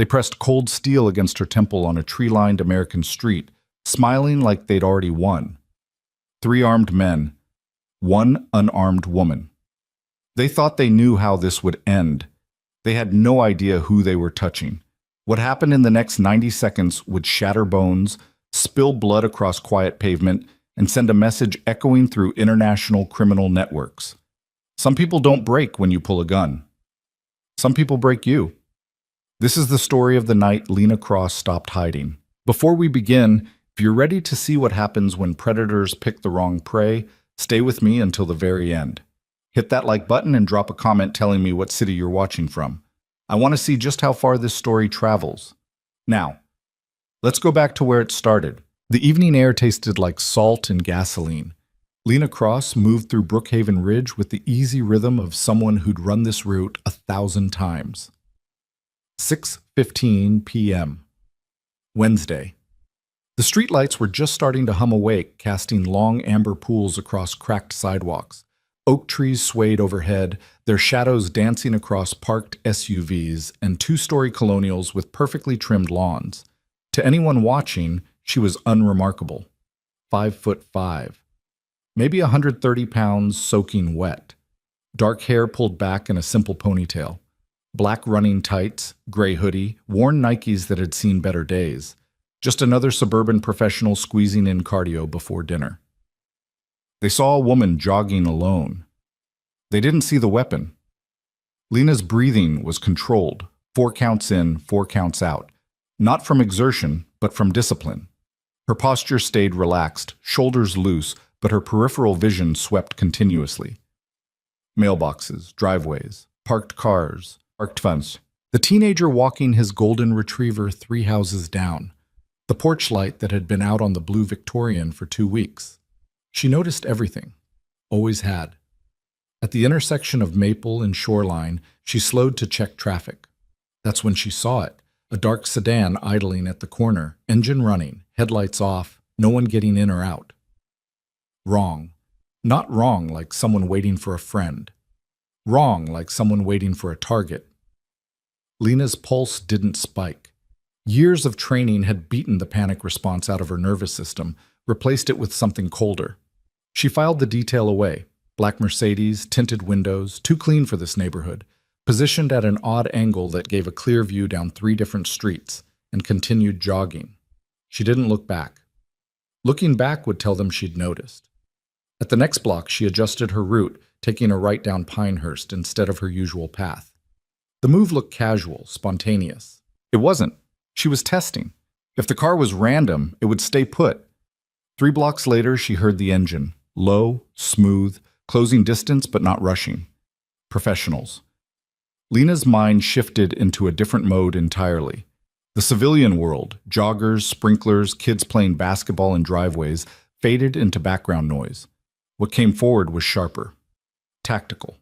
They pressed cold steel against her temple on a tree-lined American street, smiling like they'd already won. 3 armed men, 1 unarmed woman. They thought they knew how this would end. They had no idea who they were touching. What happened in the next 90 seconds would shatter bones, spill blood across quiet pavement, and send a message echoing through international criminal networks. Some people don't break when you pull a gun. Some people break you. This is the story of the night Lena Cross stopped hiding. Before we begin, if you're ready to see what happens when predators pick the wrong prey, stay with me until the very end. Hit that like button and drop a comment telling me what city you're watching from. I want to see just how far this story travels. Now, let's go back to where it started. The evening air tasted like salt and gasoline. Lena Cross moved through Brookhaven Ridge with the easy rhythm of someone who'd run this route 1,000 times. 6:15 p.m. Wednesday. The streetlights were just starting to hum awake, casting long amber pools across cracked sidewalks. Oak trees swayed overhead, their shadows dancing across parked SUVs and 2-story colonials with perfectly trimmed lawns. To anyone watching, she was unremarkable. 5'5", maybe 130 pounds soaking wet. Dark hair pulled back in a simple ponytail. Black running tights, gray hoodie, worn Nikes that had seen better days. Just another suburban professional squeezing in cardio before dinner. They saw a woman jogging alone. They didn't see the weapon. Lena's breathing was controlled, 4 counts in, 4 counts out. Not from exertion, but from discipline. Her posture stayed relaxed, shoulders loose, but her peripheral vision swept continuously. Mailboxes, driveways, parked cars, parked fence. The teenager walking his golden retriever 3 houses down. The porch light that had been out on the blue Victorian for 2 weeks. She noticed everything. Always had. At the intersection of Maple and Shoreline, she slowed to check traffic. That's when she saw it. A dark sedan idling at the corner, engine running, headlights off, no one getting in or out. Wrong. Not wrong like someone waiting for a friend. Wrong like someone waiting for a target. Lena's pulse didn't spike. Years of training had beaten the panic response out of her nervous system, replaced it with something colder. She filed the detail away. Black Mercedes, tinted windows, too clean for this neighborhood, positioned at an odd angle that gave a clear view down 3 different streets, and continued jogging. She didn't look back. Looking back would tell them she'd noticed. At the next block, she adjusted her route, taking a right down Pinehurst instead of her usual path. The move looked casual, spontaneous. It wasn't. She was testing. If the car was random, it would stay put. 3 blocks later, she heard the engine. Low, smooth, closing distance but not rushing. Professionals. Lena's mind shifted into a different mode entirely. The civilian world, joggers, sprinklers, kids playing basketball in driveways, faded into background noise. What came forward was sharper. Tactical.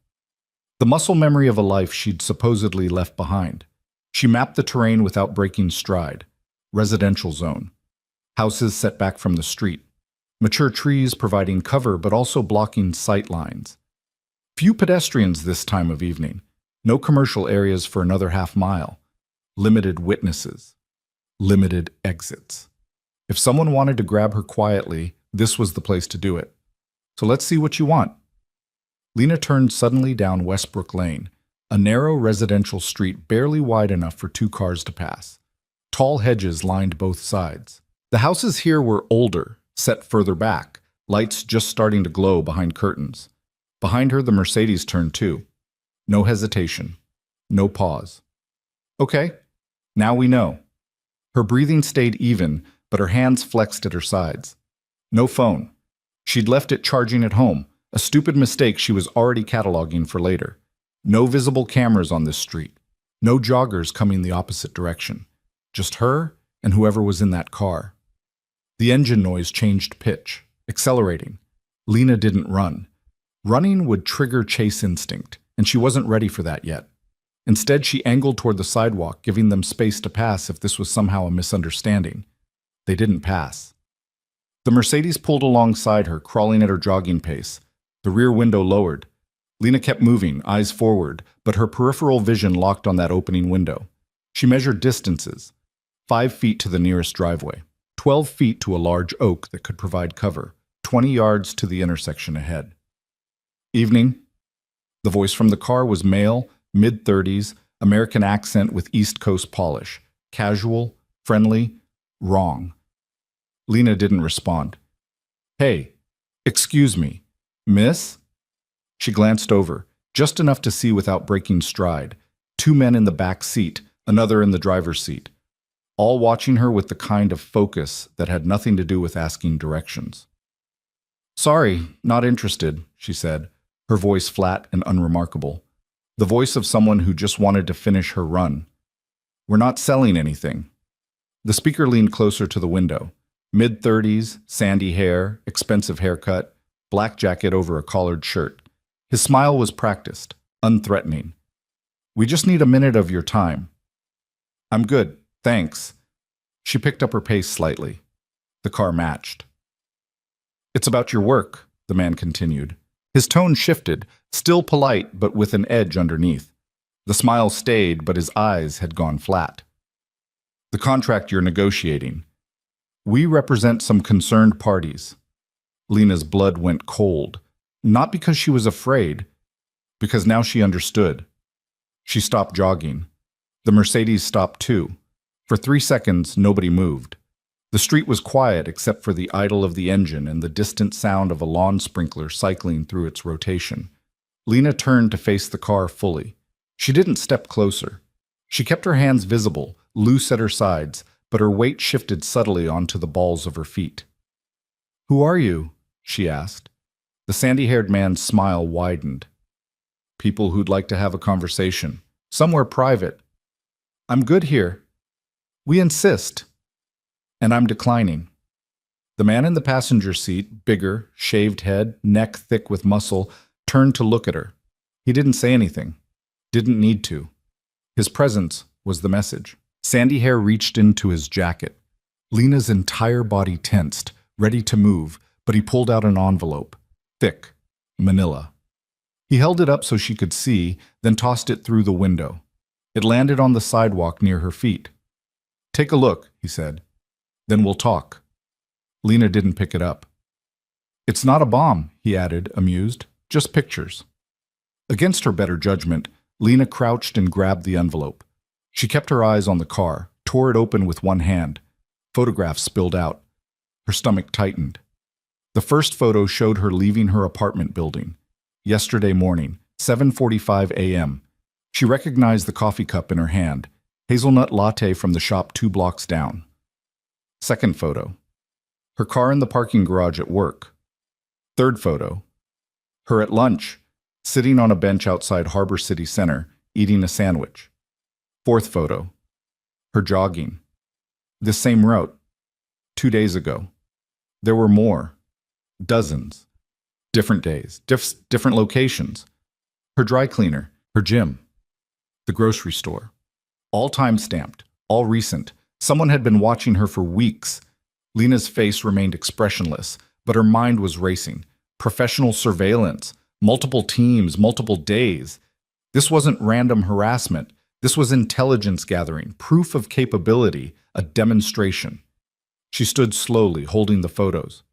The muscle memory of a life she'd supposedly left behind. She mapped the terrain without breaking stride. Residential zone. Houses set back from the street. Mature trees providing cover but also blocking sight lines. Few pedestrians this time of evening. No commercial areas for another half mile. Limited witnesses. Limited exits. If someone wanted to grab her quietly, this was the place to do it. So let's see what you want. Lena turned suddenly down Westbrook Lane, a narrow residential street barely wide enough for 2 cars to pass. Tall hedges lined both sides. The houses here were older, set further back, lights just starting to glow behind curtains. Behind her, the Mercedes turned too. No hesitation. No pause. Okay, now we know. Her breathing stayed even, but her hands flexed at her sides. No phone. She'd left it charging at home, a stupid mistake she was already cataloging for later. No visible cameras on this street. No joggers coming the opposite direction. Just her and whoever was in that car. The engine noise changed pitch, accelerating. Lena didn't run. Running would trigger chase instinct, and she wasn't ready for that yet. Instead, she angled toward the sidewalk, giving them space to pass if this was somehow a misunderstanding. They didn't pass. The Mercedes pulled alongside her, crawling at her jogging pace. The rear window lowered. Lena kept moving, eyes forward, but her peripheral vision locked on that opening window. She measured distances: 5 feet to the nearest driveway, 12 feet to a large oak that could provide cover, 20 yards to the intersection ahead. Evening. The voice from the car was male, mid-30s, American accent with East Coast polish. Casual, friendly, wrong. Lena didn't respond. "Hey, excuse me, miss?" She glanced over, just enough to see without breaking stride. 2 men in the back seat, another in the driver's seat, all watching her with the kind of focus that had nothing to do with asking directions. "Sorry, not interested," she said, her voice flat and unremarkable. The voice of someone who just wanted to finish her run. "We're not selling anything." The speaker leaned closer to the window. Mid-30s, sandy hair, expensive haircut, black jacket over a collared shirt. His smile was practiced, unthreatening. "We just need a minute of your time." "I'm good, thanks." She picked up her pace slightly. The car matched. "It's about your work," the man continued. His tone shifted, still polite but with an edge underneath. The smile stayed, but his eyes had gone flat. "The contract you're negotiating. We represent some concerned parties." Lena's blood went cold, not because she was afraid, because now she understood. She stopped jogging. The Mercedes stopped too. For 3 seconds, nobody moved. The street was quiet except for the idle of the engine and the distant sound of a lawn sprinkler cycling through its rotation. Lena turned to face the car fully. She didn't step closer. She kept her hands visible, loose at her sides, but her weight shifted subtly onto the balls of her feet. "Who are you?" she asked. The sandy-haired man's smile widened. "People who'd like to have a conversation. Somewhere private." "I'm good here." "We insist." "And I'm declining." The man in the passenger seat, bigger, shaved head, neck thick with muscle, turned to look at her. He didn't say anything. Didn't need to. His presence was the message. Sandy hair reached into his jacket. Lena's entire body tensed, ready to move, but he pulled out an envelope. Thick. Manila. He held it up so she could see, then tossed it through the window. It landed on the sidewalk near her feet. "Take a look," he said. "Then we'll talk." Lena didn't pick it up. "It's not a bomb," he added, amused. "Just pictures." Against her better judgment, Lena crouched and grabbed the envelope. She kept her eyes on the car, tore it open with one hand. Photographs spilled out. Her stomach tightened. The first photo showed her leaving her apartment building. Yesterday morning, 7:45 a.m. She recognized the coffee cup in her hand, hazelnut latte from the shop 2 blocks down. Second photo. Her car in the parking garage at work. Third photo. Her at lunch, sitting on a bench outside Harbor City Center, eating a sandwich. Fourth photo. Her jogging. This same route. 2 days ago. There were more. Dozens. Different days. Different locations. Her dry cleaner. Her gym. The grocery store. All time-stamped. All recent. Someone had been watching her for weeks. Lena's face remained expressionless, but her mind was racing. Professional surveillance. Multiple teams. Multiple days. This wasn't random harassment. This was intelligence gathering, proof of capability, a demonstration. She stood slowly, holding the photos.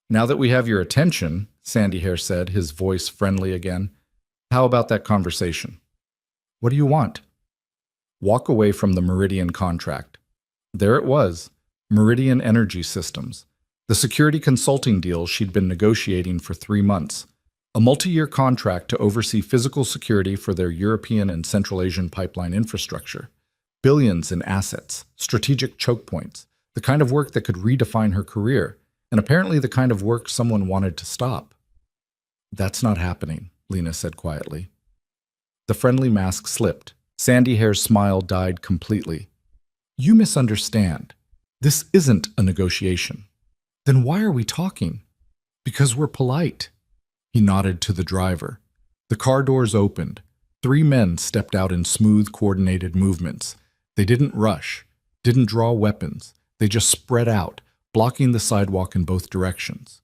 "Now that we have your attention," Sandy Hair said, his voice friendly again, "how about that conversation?" "What do you want?" Walk away from the Meridian contract. There it was, Meridian Energy Systems, the security consulting deal she'd been negotiating for 3 months. A multi-year contract to oversee physical security for their European and Central Asian pipeline infrastructure. Billions in assets, strategic choke points, the kind of work that could redefine her career, and apparently the kind of work someone wanted to stop. "That's not happening," Lena said quietly. The friendly mask slipped. Sandy Hair's smile died completely. "You misunderstand. This isn't a negotiation." "Then why are we talking?" "Because we're polite." He nodded to the driver. The car doors opened. 3 men stepped out in smooth, coordinated movements. They didn't rush, didn't draw weapons. They just spread out, blocking the sidewalk in both directions.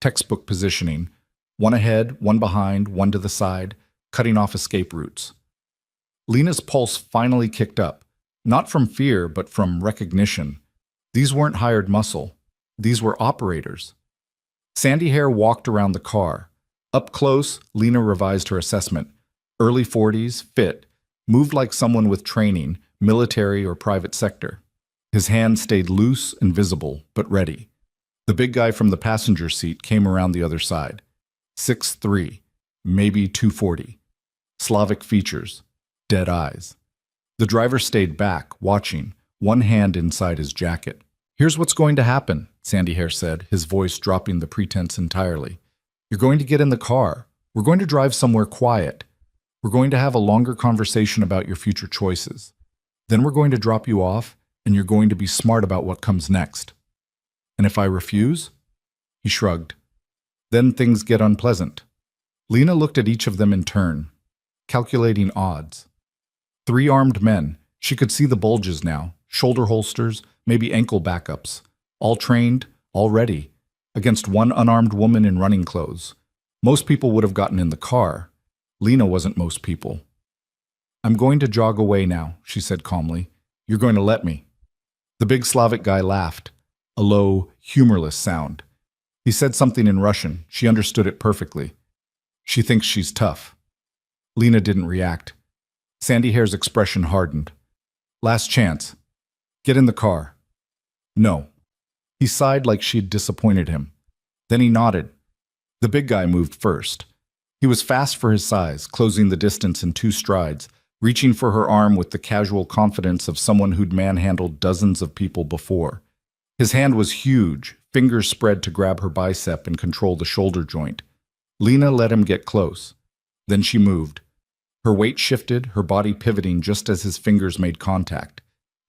Textbook positioning, one ahead, one behind, one to the side, cutting off escape routes. Lena's pulse finally kicked up. Not from fear, but from recognition. These weren't hired muscle. These were operators. Sandy Hair walked around the car. Up close, Lena revised her assessment. Early 40s, fit, moved like someone with training, military or private sector. His hand stayed loose and visible, but ready. The big guy from the passenger seat came around the other side. 6'3", maybe 240. Slavic features, dead eyes. The driver stayed back, watching, one hand inside his jacket. "Here's what's going to happen," Sandy Hair said, his voice dropping the pretense entirely. "You're going to get in the car. We're going to drive somewhere quiet. We're going to have a longer conversation about your future choices. Then we're going to drop you off, and you're going to be smart about what comes next. And if I refuse?" He shrugged. "Then things get unpleasant." Lena looked at each of them in turn, calculating odds. 3 armed men. She could see the bulges now, shoulder holsters, maybe ankle backups. All trained, all ready, against 1 unarmed woman in running clothes. Most people would have gotten in the car. Lena wasn't most people. "I'm going to jog away now," she said calmly. "You're going to let me." The big Slavic guy laughed, a low, humorless sound. He said something in Russian. She understood it perfectly. "She thinks she's tough." Lena didn't react. Sandy Hair's expression hardened. "Last chance. Get in the car." "No." He sighed like she'd disappointed him. Then he nodded. The big guy moved first. He was fast for his size, closing the distance in 2 strides, reaching for her arm with the casual confidence of someone who'd manhandled dozens of people before. His hand was huge, fingers spread to grab her bicep and control the shoulder joint. Lena let him get close. Then she moved. Her weight shifted, her body pivoting just as his fingers made contact.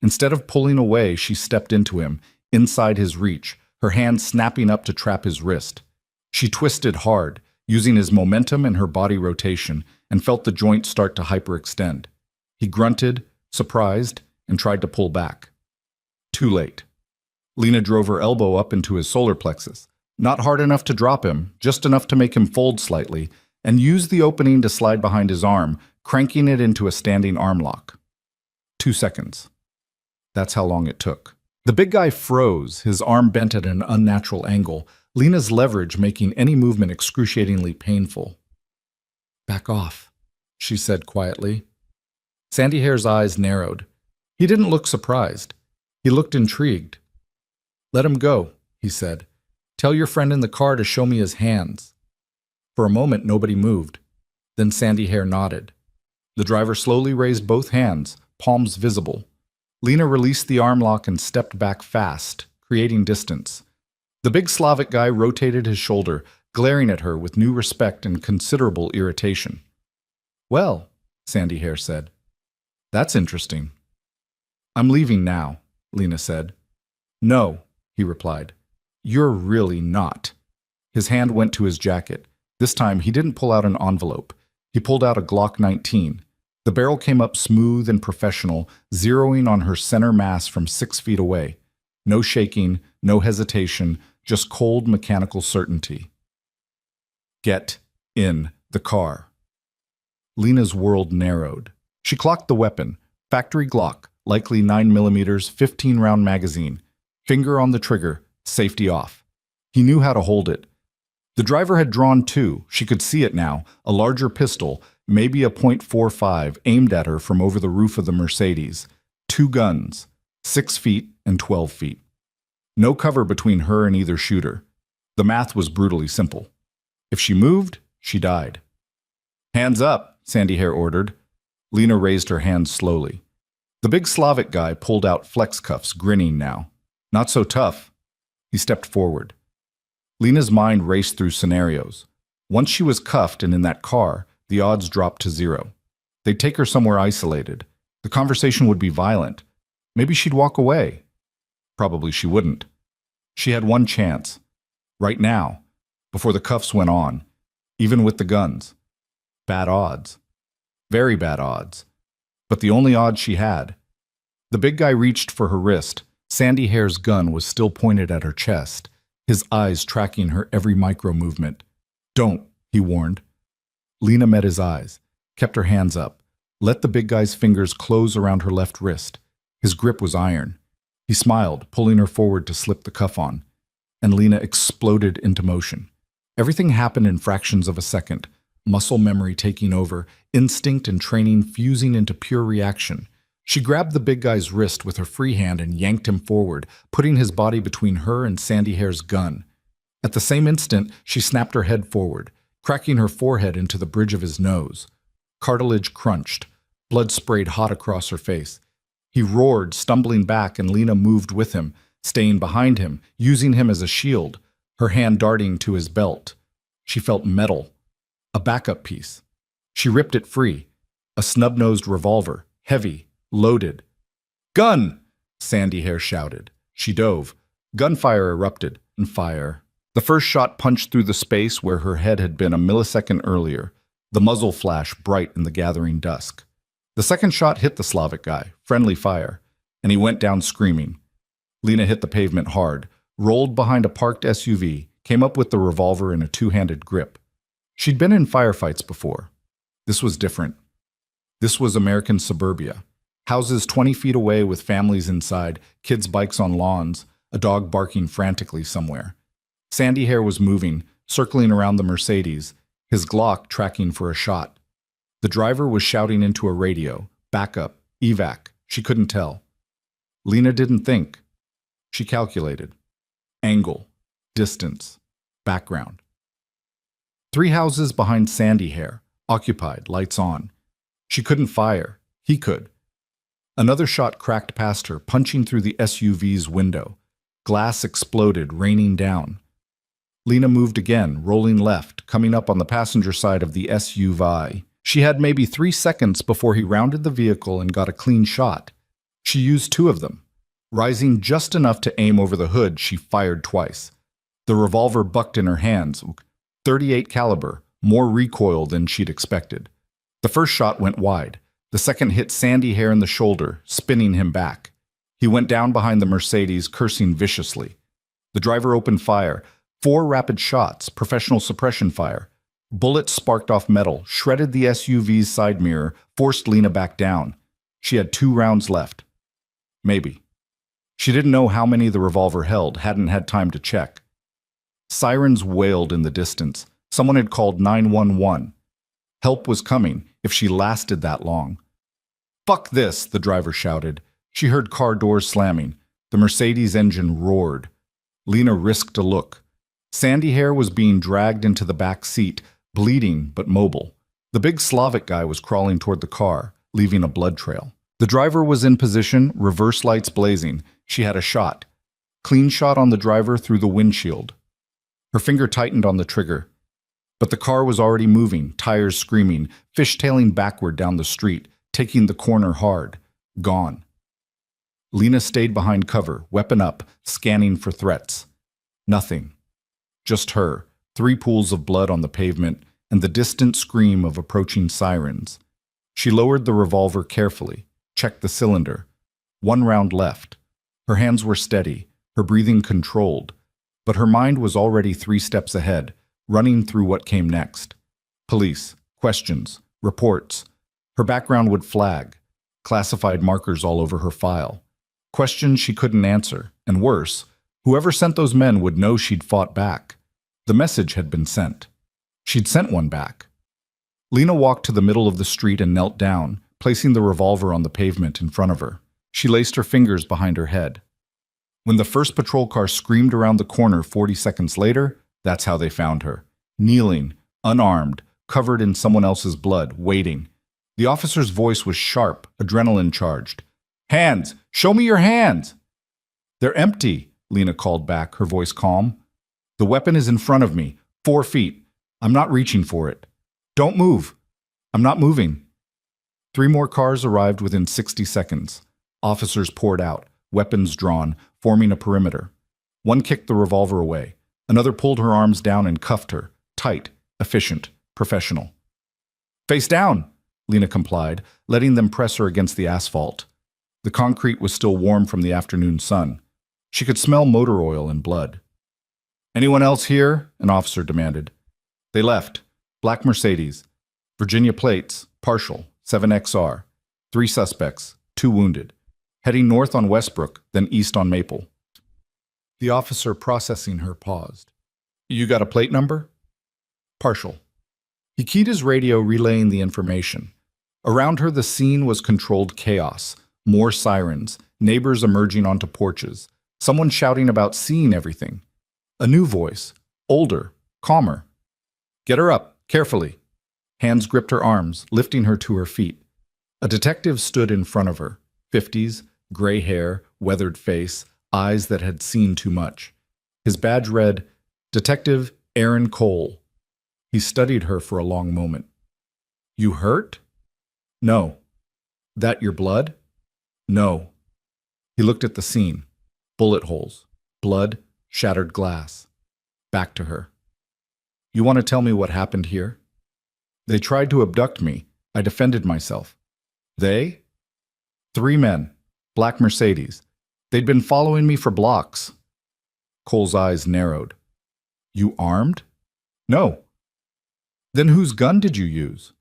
Instead of pulling away, she stepped into him, inside his reach, her hand snapping up to trap his wrist. She twisted hard, using his momentum and her body rotation, and felt the joint start to hyperextend. He grunted, surprised, and tried to pull back. Too late. Lena drove her elbow up into his solar plexus, not hard enough to drop him, just enough to make him fold slightly, and used the opening to slide behind his arm, cranking it into a standing arm lock. 2 seconds. That's how long it took. The big guy froze, his arm bent at an unnatural angle, Lena's leverage making any movement excruciatingly painful. "Back off," she said quietly. Sandy Hair's eyes narrowed. He didn't look surprised. He looked intrigued. "Let him go," he said. "Tell your friend in the car to show me his hands." For a moment, nobody moved. Then Sandy Hair nodded. The driver slowly raised both hands, palms visible. Lena released the arm lock and stepped back fast, creating distance. The big Slavic guy rotated his shoulder, glaring at her with new respect and considerable irritation. "Well," Sandy Hair said. "That's interesting." "I'm leaving now," Lena said. "No," he replied. "You're really not." His hand went to his jacket. This time, he didn't pull out an envelope. He pulled out a Glock 19. The barrel came up smooth and professional, zeroing on her center mass from 6 feet away. No shaking, no hesitation, just cold mechanical certainty. "Get in the car." Lena's world narrowed. She clocked the weapon. Factory Glock, likely 9mm, 15-round magazine. Finger on the trigger, safety off. He knew how to hold it. The driver had drawn 2. She could see it now, a larger pistol, maybe a .45, aimed at her from over the roof of the Mercedes. 2 guns, 6 feet and 12 feet. No cover between her and either shooter. The math was brutally simple. If she moved, she died. "Hands up," Sandy Hair ordered. Lena raised her hands slowly. The big Slavic guy pulled out flex cuffs, grinning now. Not so tough. He stepped forward. Lena's mind raced through scenarios. Once she was cuffed and in that car, the odds dropped to 0. They'd take her somewhere isolated. The conversation would be violent. Maybe she'd walk away. Probably she wouldn't. She had one chance. Right now, before the cuffs went on, even with the guns. Bad odds. Very bad odds. But the only odds she had. The big guy reached for her wrist. Sandy Hair's gun was still pointed at her chest, his eyes tracking her every micro-movement. "Don't," he warned. Lena met his eyes, kept her hands up, let the big guy's fingers close around her left wrist. His grip was iron. He smiled, pulling her forward to slip the cuff on, and Lena exploded into motion. Everything happened in fractions of a second, muscle memory taking over, instinct and training fusing into pure reaction. She grabbed the big guy's wrist with her free hand and yanked him forward, putting his body between her and Sandy Hair's gun. At the same instant, she snapped her head forward, cracking her forehead into the bridge of his nose. Cartilage crunched. Blood sprayed hot across her face. He roared, stumbling back, and Lena moved with him, staying behind him, using him as a shield, her hand darting to his belt. She felt metal. A backup piece. She ripped it free. A snub-nosed revolver, heavy, loaded. "Gun!" Sandy Hair shouted. She dove. Gunfire erupted, and fire. The first shot punched through the space where her head had been a millisecond earlier, the muzzle flash bright in the gathering dusk. The second shot hit the Slavic guy, friendly fire, and he went down screaming. Lena hit the pavement hard, rolled behind a parked SUV, came up with the revolver in a two-handed grip. She'd been in firefights before. This was different. This was American suburbia. Houses 20 feet away with families inside, kids' bikes on lawns, a dog barking frantically somewhere. Sandy Hair was moving, circling around the Mercedes, his Glock tracking for a shot. The driver was shouting into a radio, backup, evac, she couldn't tell. Lena didn't think. She calculated. Angle, distance, background. 3 houses behind Sandy Hair, occupied, lights on. She couldn't fire. He could. Another shot cracked past her, punching through the SUV's window. Glass exploded, raining down. Lena moved again, rolling left, coming up on the passenger side of the SUV. She had maybe 3 seconds before he rounded the vehicle and got a clean shot. She used 2 of them. Rising just enough to aim over the hood, she fired twice. The revolver bucked in her hands. .38 caliber, more recoil than she'd expected. The first shot went wide. The second hit Sandy Hair in the shoulder, spinning him back. He went down behind the Mercedes, cursing viciously. The driver opened fire. 4 rapid shots, professional suppression fire. Bullets sparked off metal, shredded the SUV's side mirror, forced Lena back down. She had 2 rounds left. Maybe. She didn't know how many the revolver held, hadn't had time to check. Sirens wailed in the distance. Someone had called 911. Help was coming, if she lasted that long. "Fuck this," the driver shouted. She heard car doors slamming. The Mercedes engine roared. Lena risked a look. Sandy Hair was being dragged into the back seat, bleeding but mobile. The big Slavic guy was crawling toward the car, leaving a blood trail. The driver was in position, reverse lights blazing. She had a shot. Clean shot on the driver through the windshield. Her finger tightened on the trigger. But the car was already moving, tires screaming, fishtailing backward down the street, taking the corner hard. Gone. Lena stayed behind cover, weapon up, scanning for threats. Nothing. Just her, 3 pools of blood on the pavement, and the distant scream of approaching sirens. She lowered the revolver carefully, checked the cylinder. 1 round left. Her hands were steady, her breathing controlled, but her mind was already 3 steps ahead, running through what came next. Police, questions, reports. Her background would flag, classified markers all over her file. Questions she couldn't answer, and worse, whoever sent those men would know she'd fought back. The message had been sent. She'd sent one back. Lena walked to the middle of the street and knelt down, placing the revolver on the pavement in front of her. She laced her fingers behind her head. When the first patrol car screamed around the corner 40 seconds later, that's how they found her. Kneeling, unarmed, covered in someone else's blood, waiting. The officer's voice was sharp, adrenaline-charged. "Hands! Show me your hands!" "They're empty," Lena called back, her voice calm. "The weapon is in front of me, 4 feet. I'm not reaching for it. Don't move. I'm not moving." 3 more cars arrived within 60 seconds. Officers poured out, weapons drawn, forming a perimeter. One kicked the revolver away. Another pulled her arms down and cuffed her, tight, efficient, professional. "Face down," Lena complied, letting them press her against the asphalt. The concrete was still warm from the afternoon sun. She could smell motor oil and blood. "Anyone else here?" an officer demanded. They left. Black Mercedes. Virginia plates, partial, 7XR. 3 suspects, 2 wounded. heading north on Westbrook, then east on Maple. The officer processing her paused. You got a plate number? Partial. He keyed his radio, relaying the information. Around her, the scene was controlled chaos. More sirens, neighbors emerging onto porches, someone shouting about seeing everything. A new voice, older, calmer. Get her up, carefully. Hands gripped her arms, lifting her to her feet. A detective stood in front of her, 50s, gray hair, weathered face, eyes that had seen too much. His badge read, Detective Aaron Cole. He studied her for a long moment. You hurt? No. That your blood? No. He looked at the scene. Bullet holes, blood, shattered glass. Back to her. You want to tell me what happened here? They tried to abduct me. I defended myself. They? 3 men, black Mercedes. They'd been following me for blocks. Cole's eyes narrowed. You armed? No. Then whose gun did you use?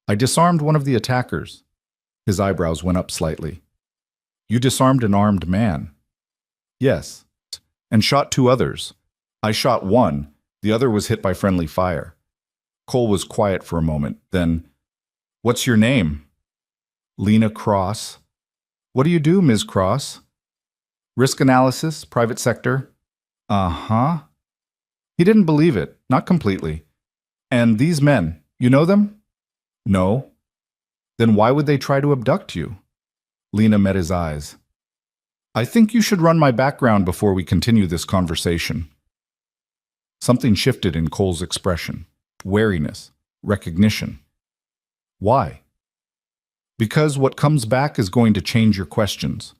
I disarmed one of the attackers. His eyebrows went up slightly. You disarmed an armed man? Yes. And shot 2 others. I shot one. The other was hit by friendly fire. Cole was quiet for a moment. Then, what's your name? Lena Cross. What do you do, Ms. Cross? Risk analysis, private sector. Uh-huh. He didn't believe it, not completely. And these men, you know them? No. Then why would they try to abduct you? Lena met his eyes. I think you should run my background before we continue this conversation. Something shifted in Cole's expression. Wariness, recognition. Why? Because what comes back is going to change your questions.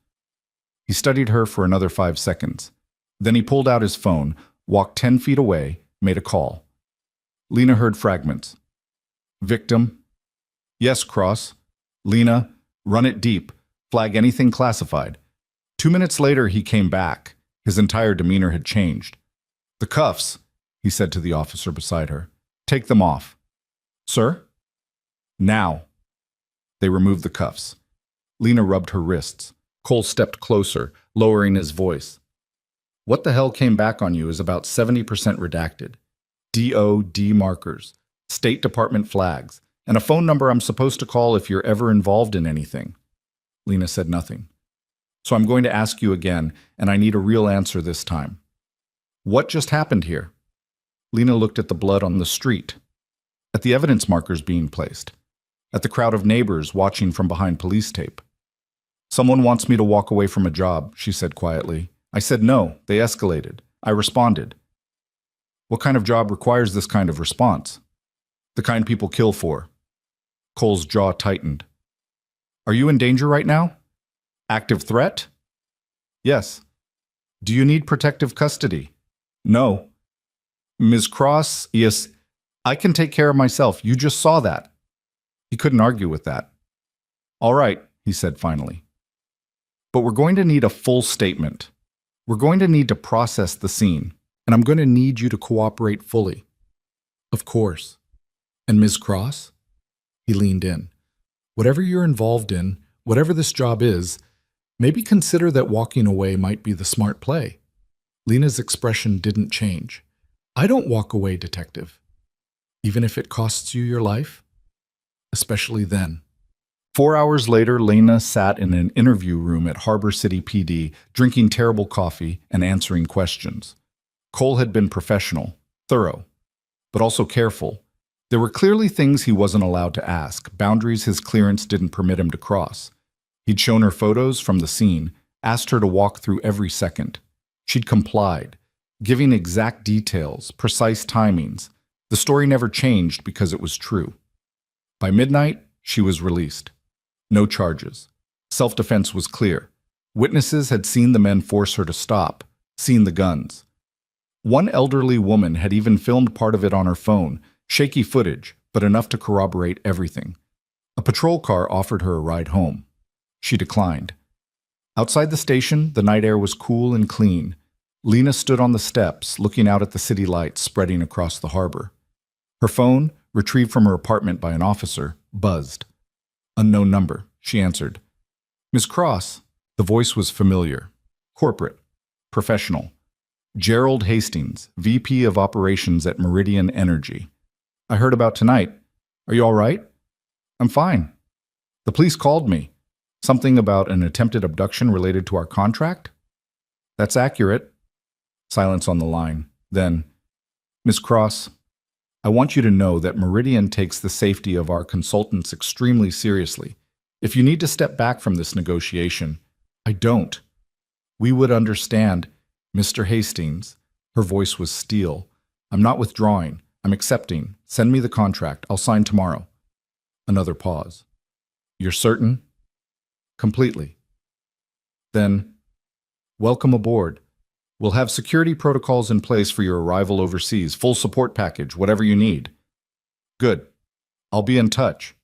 He studied her for another 5 seconds. Then he pulled out his phone, walked 10 feet away, made a call. Lena heard fragments. Victim? Yes, Cross. Lena, run it deep. Flag anything classified. 2 minutes later, he came back. His entire demeanor had changed. The cuffs, he said to the officer beside her. Take them off. Sir? Now. They removed the cuffs. Lena rubbed her wrists. Cole stepped closer, lowering his voice. What the hell came back on you is about 70% redacted. DOD markers, State Department flags, and a phone number I'm supposed to call if you're ever involved in anything. Lena said nothing. So I'm going to ask you again, and I need a real answer this time. What just happened here? Lena looked at the blood on the street, at the evidence markers being placed, at the crowd of neighbors watching from behind police tape. Someone wants me to walk away from a job, she said quietly. I said no. They escalated. I responded. What kind of job requires this kind of response? The kind people kill for. Cole's jaw tightened. Are you in danger right now? Active threat? Yes. Do you need protective custody? No. Ms. Cross, yes, I can take care of myself. You just saw that. He couldn't argue with that. All right, he said finally. But we're going to need a full statement. We're going to need to process the scene, and I'm going to need you to cooperate fully. Of course. And Ms. Cross? He leaned in. Whatever you're involved in, whatever this job is, maybe consider that walking away might be the smart play. Lena's expression didn't change. I don't walk away, detective. Even if it costs you your life? Especially then. 4 hours later, Lena sat in an interview room at Harbor City PD, drinking terrible coffee and answering questions. Cole had been professional, thorough, but also careful. There were clearly things he wasn't allowed to ask, boundaries his clearance didn't permit him to cross. He'd shown her photos from the scene, asked her to walk through every second. She'd complied, giving exact details, precise timings. The story never changed because it was true. By midnight, she was released. No charges. Self-defense was clear. Witnesses had seen the men force her to stop, seen the guns. One elderly woman had even filmed part of it on her phone, shaky footage, but enough to corroborate everything. A patrol car offered her a ride home. She declined. Outside the station, the night air was cool and clean. Lena stood on the steps, looking out at the city lights spreading across the harbor. Her phone, retrieved from her apartment by an officer, buzzed. Unknown number, she answered. Ms. Cross, The voice was familiar. Corporate. Professional. Gerald Hastings, VP of Operations at Meridian Energy. I heard about tonight. Are you all right? I'm fine. The police called me. Something about an attempted abduction related to our contract? That's accurate. Silence on the line. Then, Miss Cross, I want you to know that Meridian takes the safety of our consultants extremely seriously. If you need to step back from this negotiation, I don't. We would understand, Mr. Hastings. Her voice was steel. I'm not withdrawing. I'm accepting. Send me the contract. I'll sign tomorrow. Another pause. You're certain? Completely. Then, welcome aboard. We'll have security protocols in place for your arrival overseas, full support package, whatever you need. Good. I'll be in touch.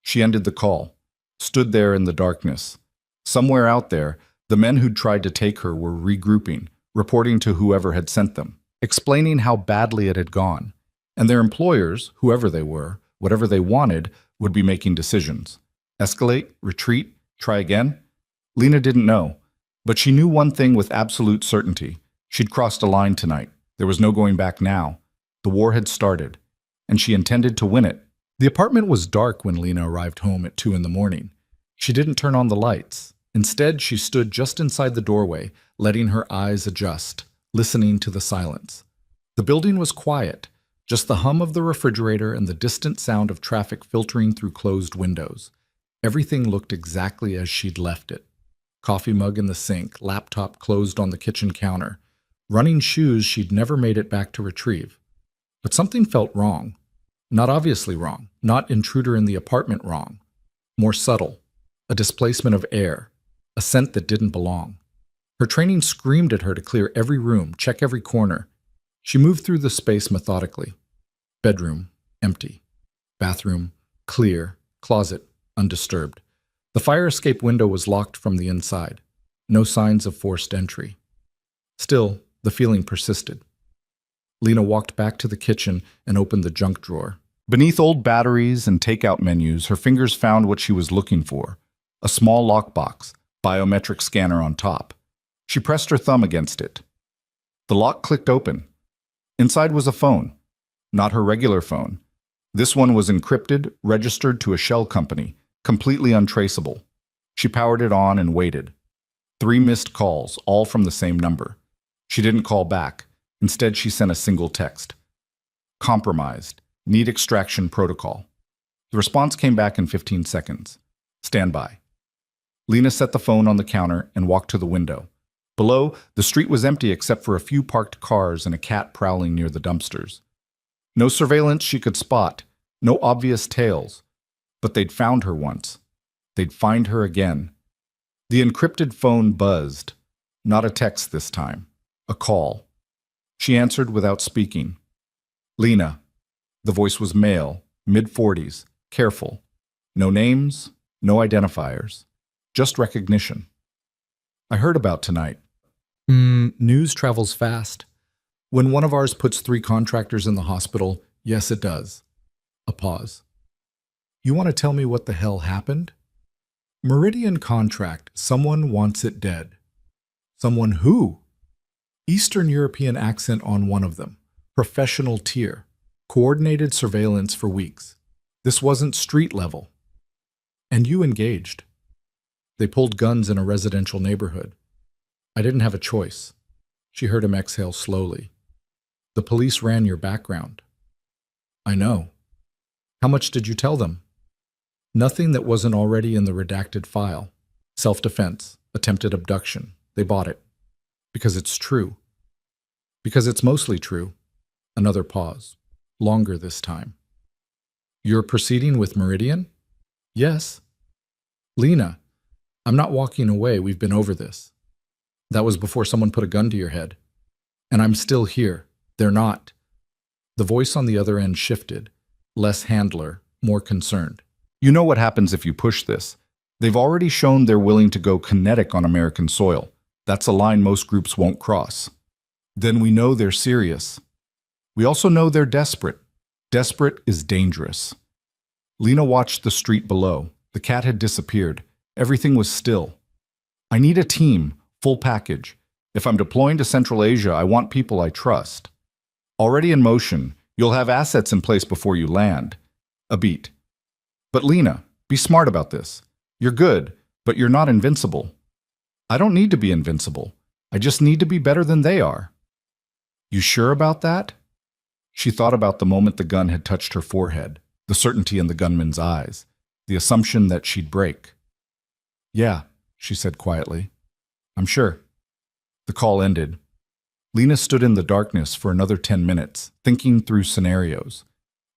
She ended the call, stood there in the darkness. Somewhere out there, the men who'd tried to take her were regrouping, reporting to whoever had sent them, explaining how badly it had gone. And their employers, whoever they were, whatever they wanted, would be making decisions. Escalate, retreat, try again? Lena didn't know. But she knew one thing with absolute certainty. She'd crossed a line tonight. There was no going back now. The war had started, and she intended to win it. The apartment was dark when Lena arrived home at 2 in the morning. She didn't turn on the lights. Instead, she stood just inside the doorway, letting her eyes adjust, listening to the silence. The building was quiet, just the hum of the refrigerator and the distant sound of traffic filtering through closed windows. Everything looked exactly as she'd left it. Coffee mug in the sink, laptop closed on the kitchen counter, running shoes she'd never made it back to retrieve. But something felt wrong. Not obviously wrong, not intruder in the apartment wrong. More subtle, a displacement of air, a scent that didn't belong. Her training screamed at her to clear every room, check every corner. She moved through the space methodically. Bedroom, empty. Bathroom, clear. Closet, undisturbed. The fire escape window was locked from the inside. No signs of forced entry. Still, the feeling persisted. Lena walked back to the kitchen and opened the junk drawer. Beneath old batteries and takeout menus, her fingers found what she was looking for. A small lockbox, biometric scanner on top. She pressed her thumb against it. The lock clicked open. Inside was a phone. Not her regular phone. This one was encrypted, registered to a shell company, completely untraceable. She powered it on and waited. 3 missed calls, all from the same number. She didn't call back. Instead, she sent a single text. Compromised. Need extraction protocol. The response came back in 15 seconds. Stand by. Lena set the phone on the counter and walked to the window. Below, the street was empty except for a few parked cars and a cat prowling near the dumpsters. No surveillance she could spot, no obvious tails. But they'd found her once. They'd find her again. The encrypted phone buzzed. Not a text this time. A call. She answered without speaking. Lena. The voice was male, mid-40s, careful. No names, no identifiers. Just recognition. I heard about tonight. News travels fast. When one of ours puts 3 contractors in the hospital, yes, it does. A pause. You want to tell me what the hell happened? Meridian contract. Someone wants it dead. Someone who? Eastern European accent on one of them. Professional tier. Coordinated surveillance for weeks. This wasn't street level. And you engaged. They pulled guns in a residential neighborhood. I didn't have a choice. She heard him exhale slowly. The police ran your background. I know. How much did you tell them? Nothing that wasn't already in the redacted file. Self-defense, attempted abduction. They bought it. Because it's true. Because it's mostly true. Another pause. Longer this time. You're proceeding with Meridian? Yes. Lena, I'm not walking away. We've been over this. That was before someone put a gun to your head. And I'm still here. They're not. The voice on the other end shifted. Less handler, more concerned. You know what happens if you push this. They've already shown they're willing to go kinetic on American soil. That's a line most groups won't cross. Then we know they're serious. We also know they're desperate. Desperate is dangerous. Lena watched the street below. The cat had disappeared. Everything was still. I need a team, full package. If I'm deploying to Central Asia, I want people I trust. Already in motion, you'll have assets in place before you land. A beat. But Lena, be smart about this. You're good, but you're not invincible. I don't need to be invincible. I just need to be better than they are. You sure about that? She thought about the moment the gun had touched her forehead, the certainty in the gunman's eyes, the assumption that she'd break. Yeah, she said quietly. I'm sure. The call ended. Lena stood in the darkness for another 10 minutes, thinking through scenarios.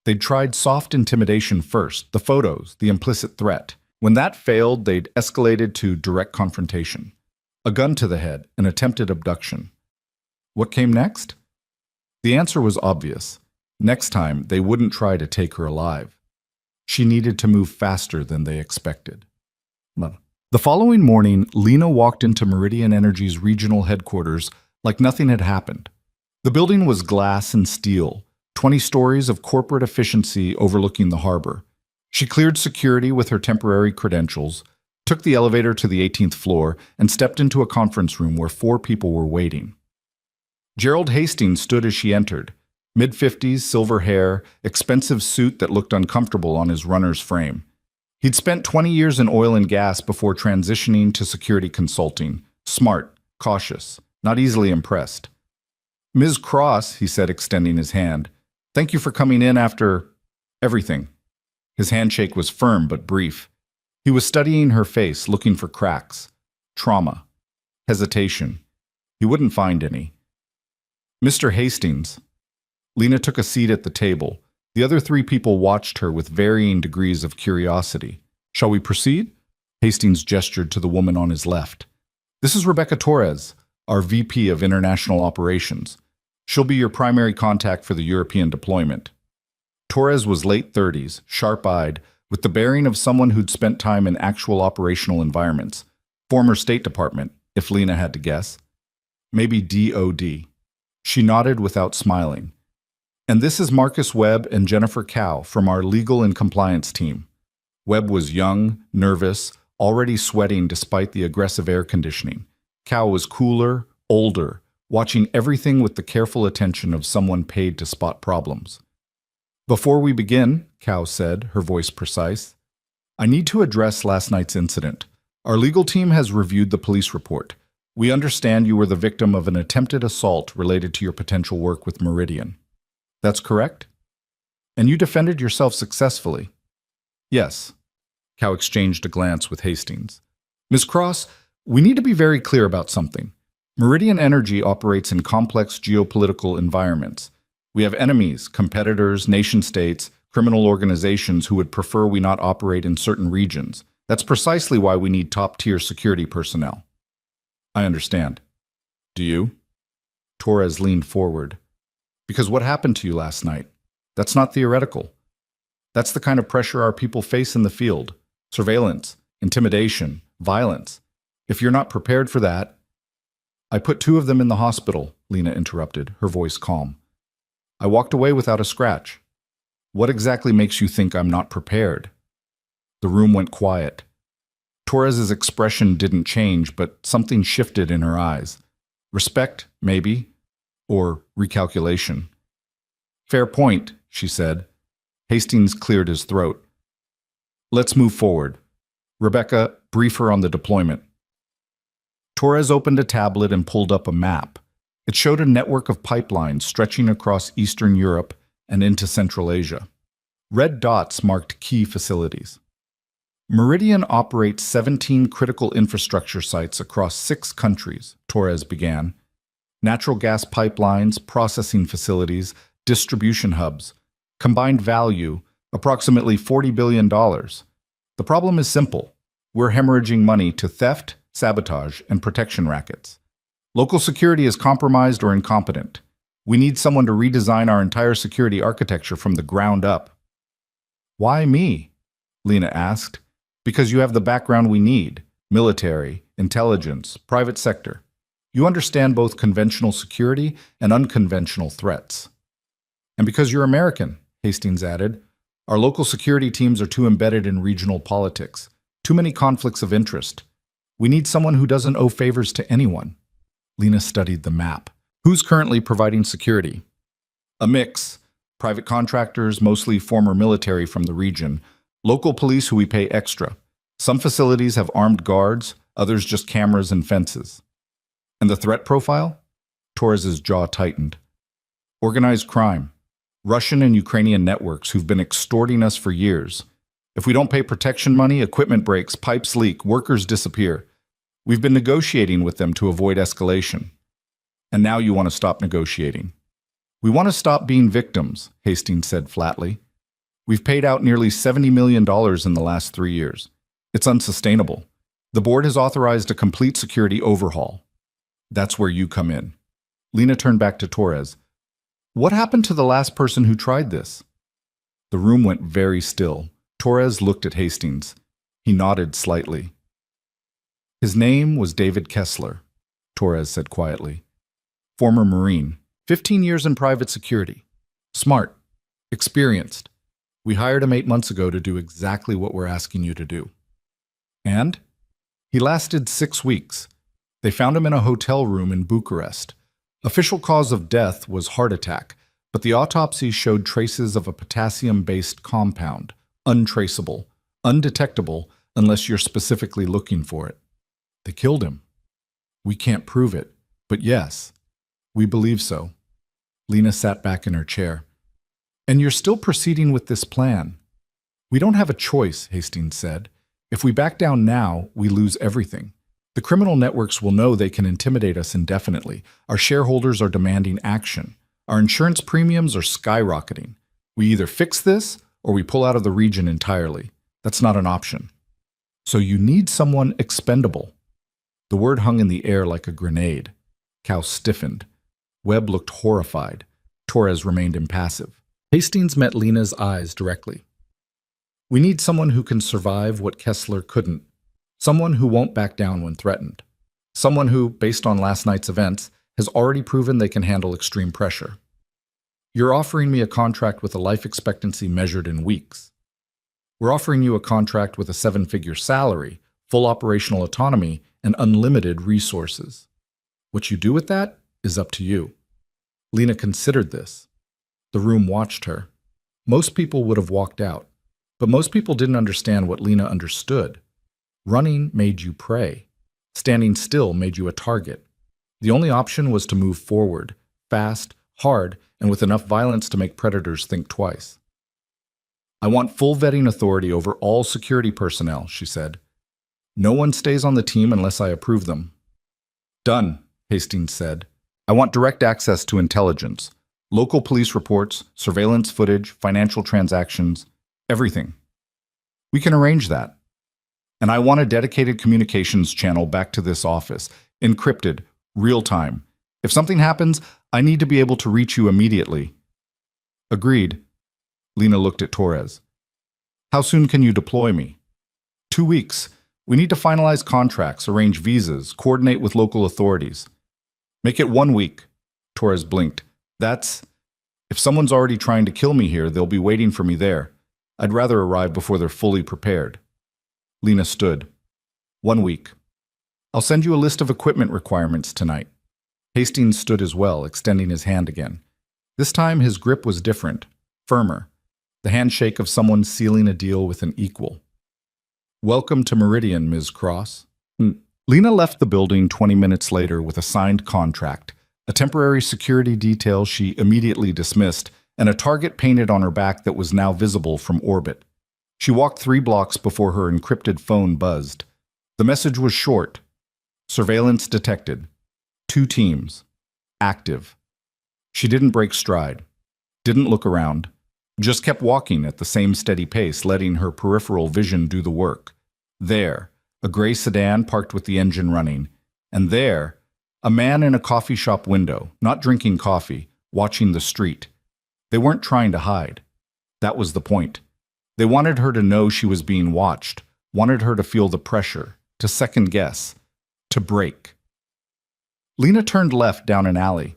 They'd tried soft intimidation first, the photos, the implicit threat. When that failed, they'd escalated to direct confrontation. A gun to the head, an attempted abduction. What came next? The answer was obvious. Next time, they wouldn't try to take her alive. She needed to move faster than they expected. The following morning, Lena walked into Meridian Energy's regional headquarters like nothing had happened. The building was glass and steel, 20 stories of corporate efficiency overlooking the harbor. She cleared security with her temporary credentials, took the elevator to the 18th floor, and stepped into a conference room where 4 people were waiting. Gerald Hastings stood as she entered. Mid-50s, silver hair, expensive suit that looked uncomfortable on his runner's frame. He'd spent 20 years in oil and gas before transitioning to security consulting. Smart, cautious, not easily impressed. Ms. Cross, he said, extending his hand. Thank you for coming in after everything. His handshake was firm but brief. He was studying her face, looking for cracks. Trauma. Hesitation. He wouldn't find any. Mr. Hastings. Lena took a seat at the table. The other 3 people watched her with varying degrees of curiosity. Shall we proceed? Hastings gestured to the woman on his left. This is Rebecca Torres, our VP of International Operations. She'll be your primary contact for the European deployment. Torres was late 30s, sharp-eyed, with the bearing of someone who'd spent time in actual operational environments. Former State Department, if Lena had to guess. Maybe DOD. She nodded without smiling. And this is Marcus Webb and Jennifer Cow from our legal and compliance team. Webb was young, nervous, already sweating despite the aggressive air conditioning. Cow was cooler, older, watching everything with the careful attention of someone paid to spot problems. Before we begin, Cow said, her voice precise, I need to address last night's incident. Our legal team has reviewed the police report. We understand you were the victim of an attempted assault related to your potential work with Meridian. That's correct? And you defended yourself successfully? Yes. Cow exchanged a glance with Hastings. Ms. Cross, we need to be very clear about something. Meridian Energy operates in complex geopolitical environments. We have enemies, competitors, nation-states, criminal organizations who would prefer we not operate in certain regions. That's precisely why we need top-tier security personnel. I understand. Do you? Torres leaned forward. Because what happened to you last night? That's not theoretical. That's the kind of pressure our people face in the field. Surveillance, intimidation, violence. If you're not prepared for that... I put 2 of them in the hospital, Lena interrupted, her voice calm. I walked away without a scratch. What exactly makes you think I'm not prepared? The room went quiet. Torres's expression didn't change, but something shifted in her eyes. Respect, maybe, or recalculation. Fair point, she said. Hastings cleared his throat. Let's move forward. Rebecca, brief her on the deployment. Torres opened a tablet and pulled up a map. It showed a network of pipelines stretching across Eastern Europe and into Central Asia. Red dots marked key facilities. Meridian operates 17 critical infrastructure sites across 6 countries, Torres began. Natural gas pipelines, processing facilities, distribution hubs. Combined value, approximately $40 billion. The problem is simple. We're hemorrhaging money to theft, sabotage, and protection rackets. Local security is compromised or incompetent. We need someone to redesign our entire security architecture from the ground up. Why me? Lena asked. Because you have the background we need. Military, intelligence, private sector. You understand both conventional security and unconventional threats. And because you're American, Hastings added, our local security teams are too embedded in regional politics. Too many conflicts of interest. We need someone who doesn't owe favors to anyone. Lena studied the map. Who's currently providing security? A mix. Private contractors, mostly former military from the region. Local police who we pay extra. Some facilities have armed guards, others just cameras and fences. And the threat profile? Torres's jaw tightened. Organized crime. Russian and Ukrainian networks who've been extorting us for years. If we don't pay protection money, equipment breaks, pipes leak, workers disappear. We've been negotiating with them to avoid escalation. And now you want to stop negotiating. We want to stop being victims, Hastings said flatly. We've paid out nearly $70 million in the last 3 years. It's unsustainable. The board has authorized a complete security overhaul. That's where you come in. Lena turned back to Torres. What happened to the last person who tried this? The room went very still. Torres looked at Hastings. He nodded slightly. His name was David Kessler, Torres said quietly. Former Marine, 15 years in private security. Smart, experienced. We hired him 8 months ago to do exactly what we're asking you to do. And? He lasted 6 weeks. They found him in a hotel room in Bucharest. Official cause of death was heart attack, but the autopsy showed traces of a potassium-based compound, untraceable, undetectable unless you're specifically looking for it. They killed him. We can't prove it, but yes, we believe so. Lena sat back in her chair. And you're still proceeding with this plan. We don't have a choice, Hastings said. If we back down now, we lose everything. The criminal networks will know they can intimidate us indefinitely. Our shareholders are demanding action. Our insurance premiums are skyrocketing. We either fix this or we pull out of the region entirely. That's not an option. So you need someone expendable. The word hung in the air like a grenade. Cal stiffened. Webb looked horrified. Torres remained impassive. Hastings met Lena's eyes directly. We need someone who can survive what Kessler couldn't. Someone who won't back down when threatened. Someone who, based on last night's events, has already proven they can handle extreme pressure. You're offering me a contract with a life expectancy measured in weeks. We're offering you a contract with a 7-figure salary, full operational autonomy, and unlimited resources. What you do with that is up to you. Lena considered this. The room watched her. Most people would have walked out, but most people didn't understand what Lena understood. Running made you prey. Standing still made you a target. The only option was to move forward, fast, hard, and with enough violence to make predators think twice. I want full vetting authority over all security personnel, she said. No one stays on the team unless I approve them. Done, Hastings said. I want direct access to intelligence, local police reports, surveillance footage, financial transactions, everything. We can arrange that. And I want a dedicated communications channel back to this office, encrypted, real-time. If something happens, I need to be able to reach you immediately. Agreed. Lena looked at Torres. How soon can you deploy me? 2 weeks. We need to finalize contracts, arrange visas, coordinate with local authorities. Make it 1 week. Torres blinked. If someone's already trying to kill me here, they'll be waiting for me there. I'd rather arrive before they're fully prepared. Lena stood. 1 week. I'll send you a list of equipment requirements tonight. Hastings stood as well, extending his hand again. This time his grip was different, firmer, the handshake of someone sealing a deal with an equal. Welcome to Meridian, Ms. Cross. Lena left the building 20 minutes later with a signed contract, a temporary security detail she immediately dismissed, and a target painted on her back that was now visible from orbit. She walked 3 blocks before her encrypted phone buzzed. The message was short. Surveillance detected. 2 teams. Active. She didn't break stride. Didn't look around. Just kept walking at the same steady pace, letting her peripheral vision do the work. There, a gray sedan parked with the engine running. And there, a man in a coffee shop window, not drinking coffee, watching the street. They weren't trying to hide. That was the point. They wanted her to know she was being watched, wanted her to feel the pressure, to second guess, to break. Lena turned left down an alley.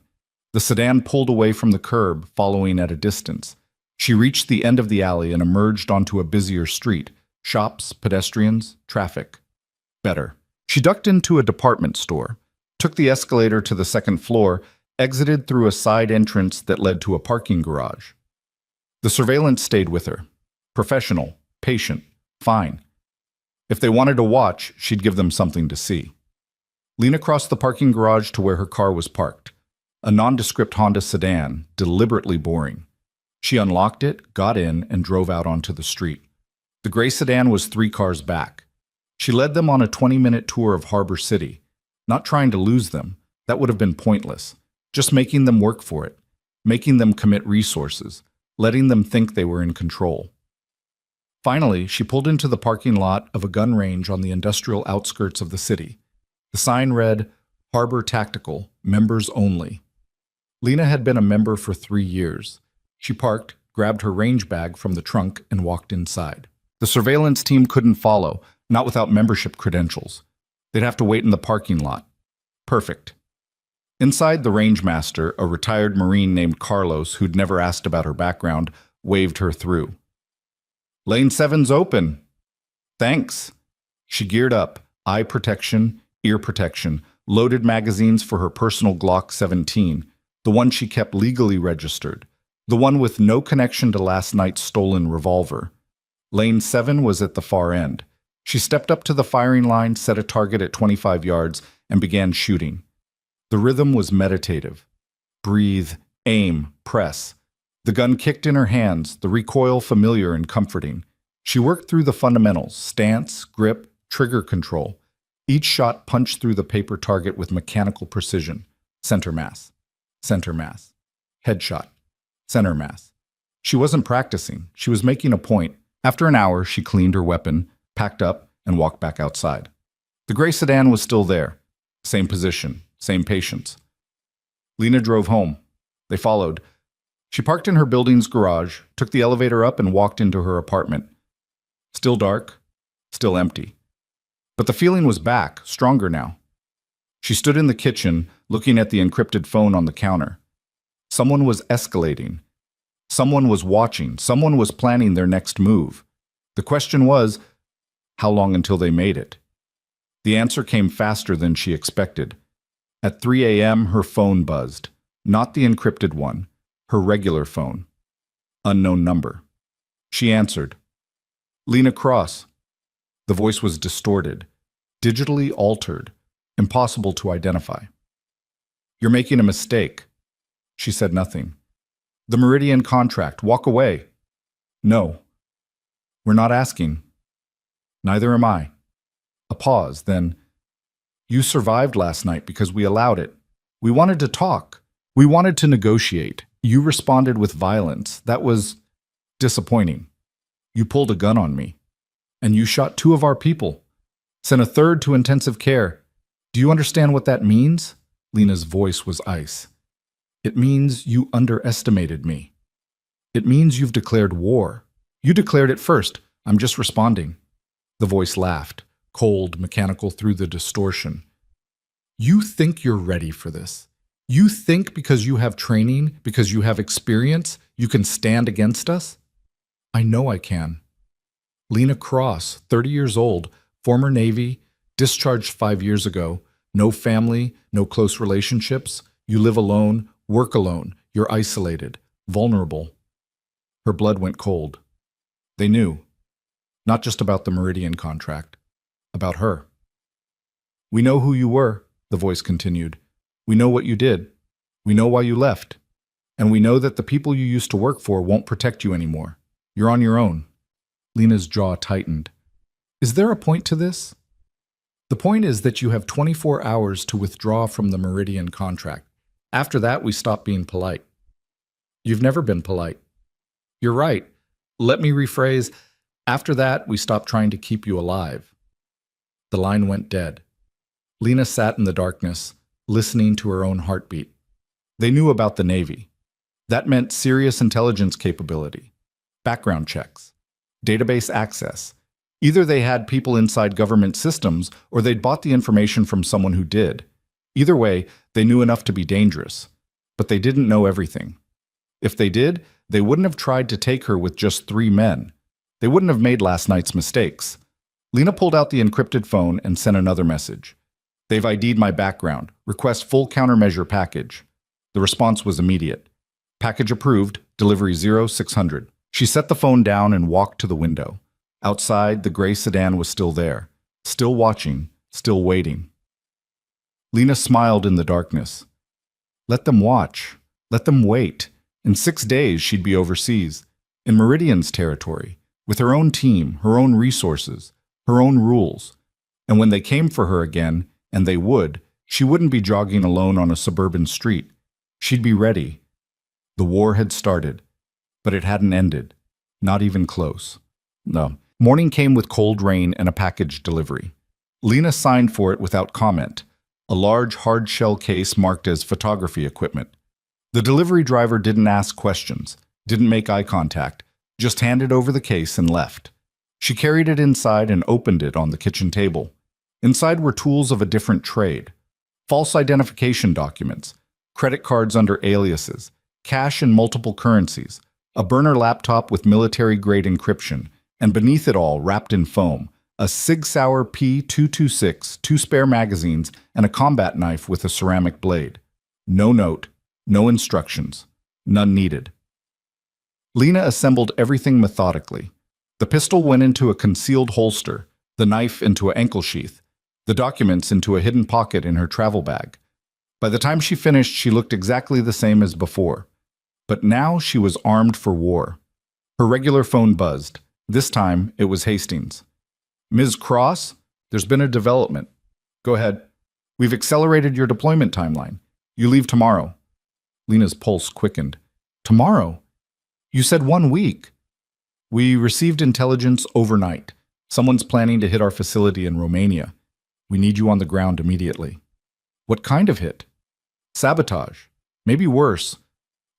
The sedan pulled away from the curb, following at a distance. She reached the end of the alley and emerged onto a busier street. Shops, pedestrians, traffic. Better. She ducked into a department store, took the escalator to the second floor, exited through a side entrance that led to a parking garage. The surveillance stayed with her. Professional, patient, fine. If they wanted to watch, she'd give them something to see. Lena crossed the parking garage to where her car was parked. A nondescript Honda sedan, deliberately boring. She unlocked it, got in, and drove out onto the street. The gray sedan was 3 cars back. She led them on a 20-minute tour of Harbor City, not trying to lose them. That would have been pointless. Just making them work for it, making them commit resources, letting them think they were in control. Finally, she pulled into the parking lot of a gun range on the industrial outskirts of the city. The sign read, Harbor Tactical, Members Only. Lena had been a member for 3 years. She parked, grabbed her range bag from the trunk, and walked inside. The surveillance team couldn't follow, not without membership credentials. They'd have to wait in the parking lot. Perfect. Inside, the rangemaster, a retired Marine named Carlos, who'd never asked about her background, waved her through. Lane 7's open. Thanks. She geared up, eye protection, ear protection, loaded magazines for her personal Glock 17, the one she kept legally registered, the one with no connection to last night's stolen revolver. Lane 7 was at the far end. She stepped up to the firing line, set a target at 25 yards, and began shooting. The rhythm was meditative. Breathe, aim, press. The gun kicked in her hands, the recoil familiar and comforting. She worked through the fundamentals, stance, grip, trigger control. Each shot punched through the paper target with mechanical precision. Center mass. Center mass. Headshot. Center mass. She wasn't practicing. She was making a point. After an hour, she cleaned her weapon, packed up, and walked back outside. The gray sedan was still there. Same position. Same patience. Lena drove home. They followed. She parked in her building's garage, took the elevator up, and walked into her apartment. Still dark, still empty. But the feeling was back, stronger now. She stood in the kitchen, looking at the encrypted phone on the counter. Someone was escalating. Someone was watching. Someone was planning their next move. The question was, how long until they made it? The answer came faster than she expected. At 3 a.m., her phone buzzed. Not the encrypted one, her regular phone. Unknown number. She answered. Lena Cross. The voice was distorted, digitally altered, impossible to identify. You're making a mistake. She said nothing. The Meridian contract. Walk away. No. We're not asking. Neither am I. A pause, then. You survived last night because we allowed it. We wanted to talk. We wanted to negotiate. You responded with violence. That was disappointing. You pulled a gun on me. And you shot 2 of our people. Sent a 3rd to intensive care. Do you understand what that means? Lena's voice was ice. It means you underestimated me. It means you've declared war. You declared it first. I'm just responding. The voice laughed, cold, mechanical through the distortion. You think you're ready for this. You think because you have training, because you have experience, you can stand against us? I know I can. Lena Cross, 30 years old, former Navy, discharged 5 years ago, no family, no close relationships. You live alone, work alone, you're isolated, vulnerable. Her blood went cold. They knew. Not just about the Meridian contract, about her. We know who you were, the voice continued. We know what you did. We know why you left. And we know that the people you used to work for won't protect you anymore. You're on your own. Lena's jaw tightened. Is there a point to this? The point is that you have 24 hours to withdraw from the Meridian contract. After that, we stop being polite. You've never been polite. You're right. Let me rephrase. After that, we stop trying to keep you alive. The line went dead. Lena sat in the darkness, listening to her own heartbeat. They knew about the Navy. That meant serious intelligence capability, background checks, database access. Either they had people inside government systems or they'd bought the information from someone who did. Either way, they knew enough to be dangerous. But they didn't know everything. If they did, they wouldn't have tried to take her with just 3 men. They wouldn't have made last night's mistakes. Lena pulled out the encrypted phone and sent another message. They've ID'd my background. Request full countermeasure package. The response was immediate. Package approved, delivery 0600. She set the phone down and walked to the window. Outside, the gray sedan was still there, still watching, still waiting. Lena smiled in the darkness. Let them watch. Let them wait. In 6 days, she'd be overseas, in Meridian's territory, with her own team, her own resources, her own rules. And when they came for her again, and they would, she wouldn't be jogging alone on a suburban street. She'd be ready. The war had started, but it hadn't ended. Not even close. No. Morning came with cold rain and a package delivery. Lena signed for it without comment, a large hard-shell case marked as photography equipment. The delivery driver didn't ask questions, didn't make eye contact, just handed over the case and left. She carried it inside and opened it on the kitchen table. Inside were tools of a different trade. False identification documents, credit cards under aliases, cash in multiple currencies, a burner laptop with military-grade encryption, and beneath it all, wrapped in foam, a Sig Sauer P226, 2 spare magazines, and a combat knife with a ceramic blade. No note, no instructions, none needed. Lena assembled everything methodically. The pistol went into a concealed holster, the knife into an ankle sheath, the documents into a hidden pocket in her travel bag. By the time she finished, she looked exactly the same as before. But now she was armed for war. Her regular phone buzzed. This time, it was Hastings. Ms. Cross, there's been a development. Go ahead. We've accelerated your deployment timeline. You leave tomorrow. Lena's pulse quickened. Tomorrow? You said 1 week. We received intelligence overnight. Someone's planning to hit our facility in Romania. We need you on the ground immediately. What kind of hit? Sabotage. Maybe worse.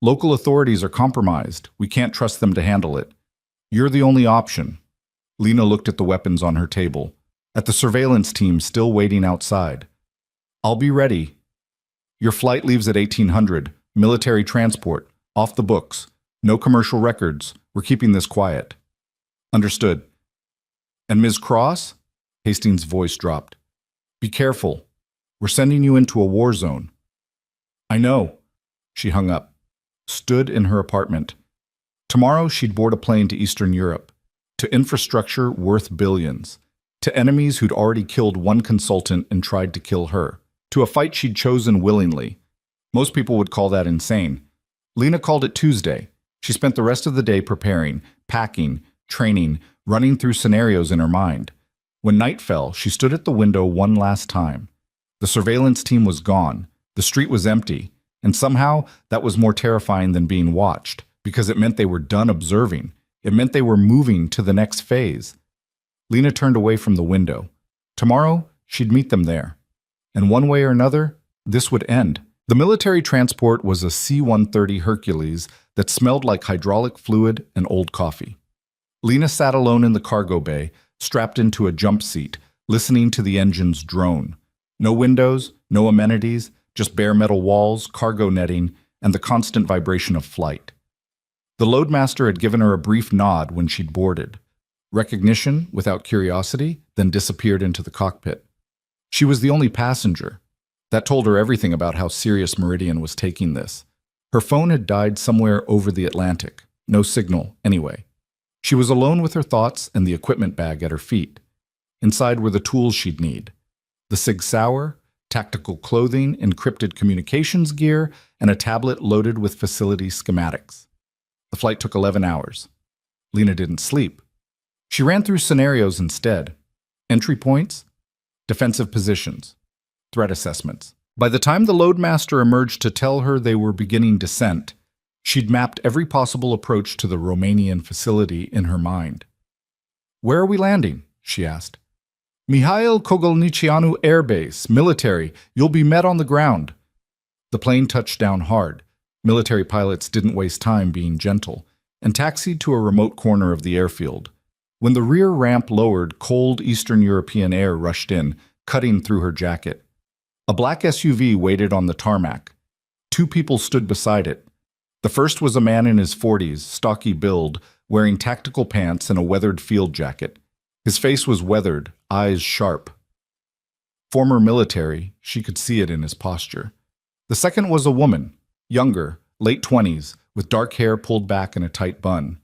Local authorities are compromised. We can't trust them to handle it. You're the only option. Lena looked at the weapons on her table, at the surveillance team still waiting outside. I'll be ready. Your flight leaves at 1800. Military transport. Off the books. No commercial records. We're keeping this quiet. Understood. And Ms. Cross? Hastings' voice dropped. Be careful. We're sending you into a war zone. I know. She hung up, stood in her apartment. Tomorrow she'd board a plane to Eastern Europe, to infrastructure worth billions, to enemies who'd already killed one consultant and tried to kill her, to a fight she'd chosen willingly. Most people would call that insane. Lena called it Tuesday. She spent the rest of the day preparing, packing, training, running through scenarios in her mind. When night fell, she stood at the window one last time. The surveillance team was gone. The street was empty. And somehow, that was more terrifying than being watched, because it meant they were done observing. It meant they were moving to the next phase. Lena turned away from the window. Tomorrow, she'd meet them there. And one way or another, this would end. The military transport was a C-130 Hercules that smelled like hydraulic fluid and old coffee. Lena sat alone in the cargo bay, strapped into a jump seat, listening to the engines drone. No windows, no amenities, just bare metal walls, cargo netting, and the constant vibration of flight. The loadmaster had given her a brief nod when she'd boarded. Recognition, without curiosity, then disappeared into the cockpit. She was the only passenger. That told her everything about how serious Meridian was taking this. Her phone had died somewhere over the Atlantic. No signal, anyway. She was alone with her thoughts and the equipment bag at her feet. Inside were the tools she'd need. The Sig Sauer, tactical clothing, encrypted communications gear, and a tablet loaded with facility schematics. The flight took 11 hours. Lena didn't sleep. She ran through scenarios instead. Entry points, defensive positions, threat assessments. By the time the loadmaster emerged to tell her they were beginning descent, she'd mapped every possible approach to the Romanian facility in her mind. Where are we landing? She asked. Mihail Kogolnicianu Air Base, military. You'll be met on the ground. The plane touched down hard. Military pilots didn't waste time being gentle, and taxied to a remote corner of the airfield. When the rear ramp lowered, cold Eastern European air rushed in, cutting through her jacket. A black SUV waited on the tarmac. 2 people stood beside it. The first was a man in his 40s, stocky build, wearing tactical pants and a weathered field jacket. His face was weathered, eyes sharp. Former military, she could see it in his posture. The second was a woman, younger, late 20s, with dark hair pulled back in a tight bun.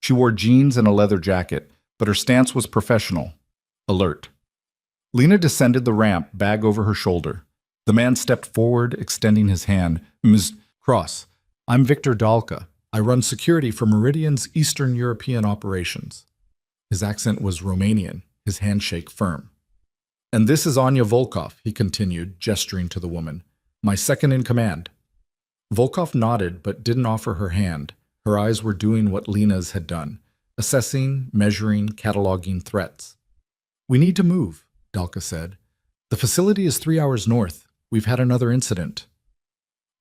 She wore jeans and a leather jacket, but her stance was professional, alert. Lena descended the ramp, bag over her shoulder. The man stepped forward, extending his hand. Ms. Cross, I'm Victor Dalka. I run security for Meridian's Eastern European operations. His accent was Romanian, his handshake firm. And this is Anya Volkov, he continued, gesturing to the woman. My second in command. Volkov nodded but didn't offer her hand. Her eyes were doing what Lena's had done, assessing, measuring, cataloging threats. We need to move, Dalka said. The facility is 3 hours north. We've had another incident.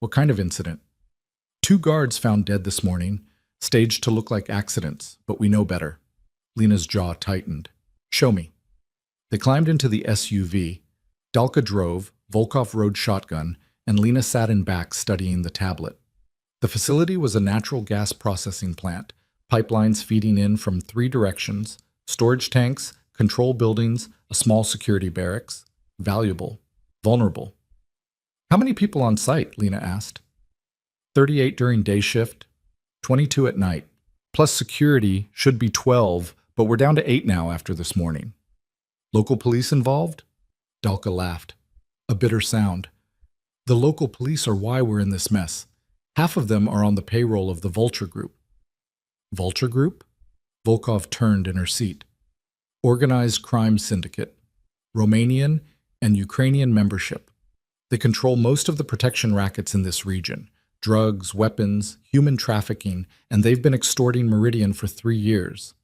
What kind of incident? 2 guards found dead this morning, staged to look like accidents, but we know better. Lena's jaw tightened. Show me. They climbed into the SUV. Dalka drove, Volkov rode shotgun, and Lena sat in back studying the tablet. The facility was a natural gas processing plant, pipelines feeding in from 3 directions, storage tanks, control buildings, a small security barracks. Valuable. Vulnerable. How many people on site? Lena asked. 38 during day shift, 22 at night. Plus security should be 12, but we're down to 8 now after this morning. Local police involved? Dalka laughed. A bitter sound. The local police are why we're in this mess. Half of them are on the payroll of the Vulture Group. Vulture Group? Volkov turned in her seat. Organized crime syndicate. Romanian and Ukrainian membership. They control most of the protection rackets in this region. Drugs, weapons, human trafficking, and they've been extorting Meridian for 3 years.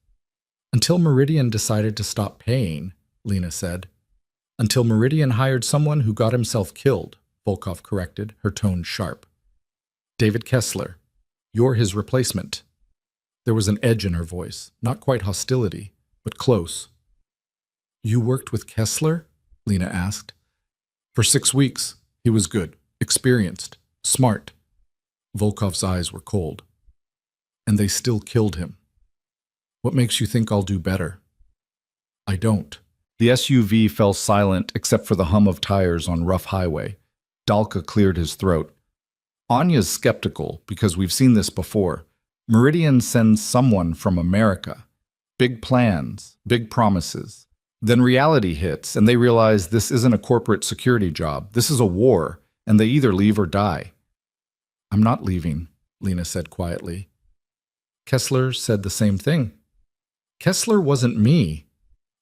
Until Meridian decided to stop paying, Lena said. Until Meridian hired someone who got himself killed, Volkov corrected, her tone sharp. David Kessler, you're his replacement. There was an edge in her voice, not quite hostility, but close. You worked with Kessler? Lena asked. For 6 weeks. He was good, experienced, smart. Volkov's eyes were cold. And they still killed him. What makes you think I'll do better? I don't. The SUV fell silent except for the hum of tires on rough highway. Dalka cleared his throat. Anya's skeptical because we've seen this before. Meridian sends someone from America. Big plans, big promises. Then reality hits and they realize this isn't a corporate security job. This is a war, and they either leave or die. I'm not leaving, Lena said quietly. Kessler said the same thing. Kessler wasn't me.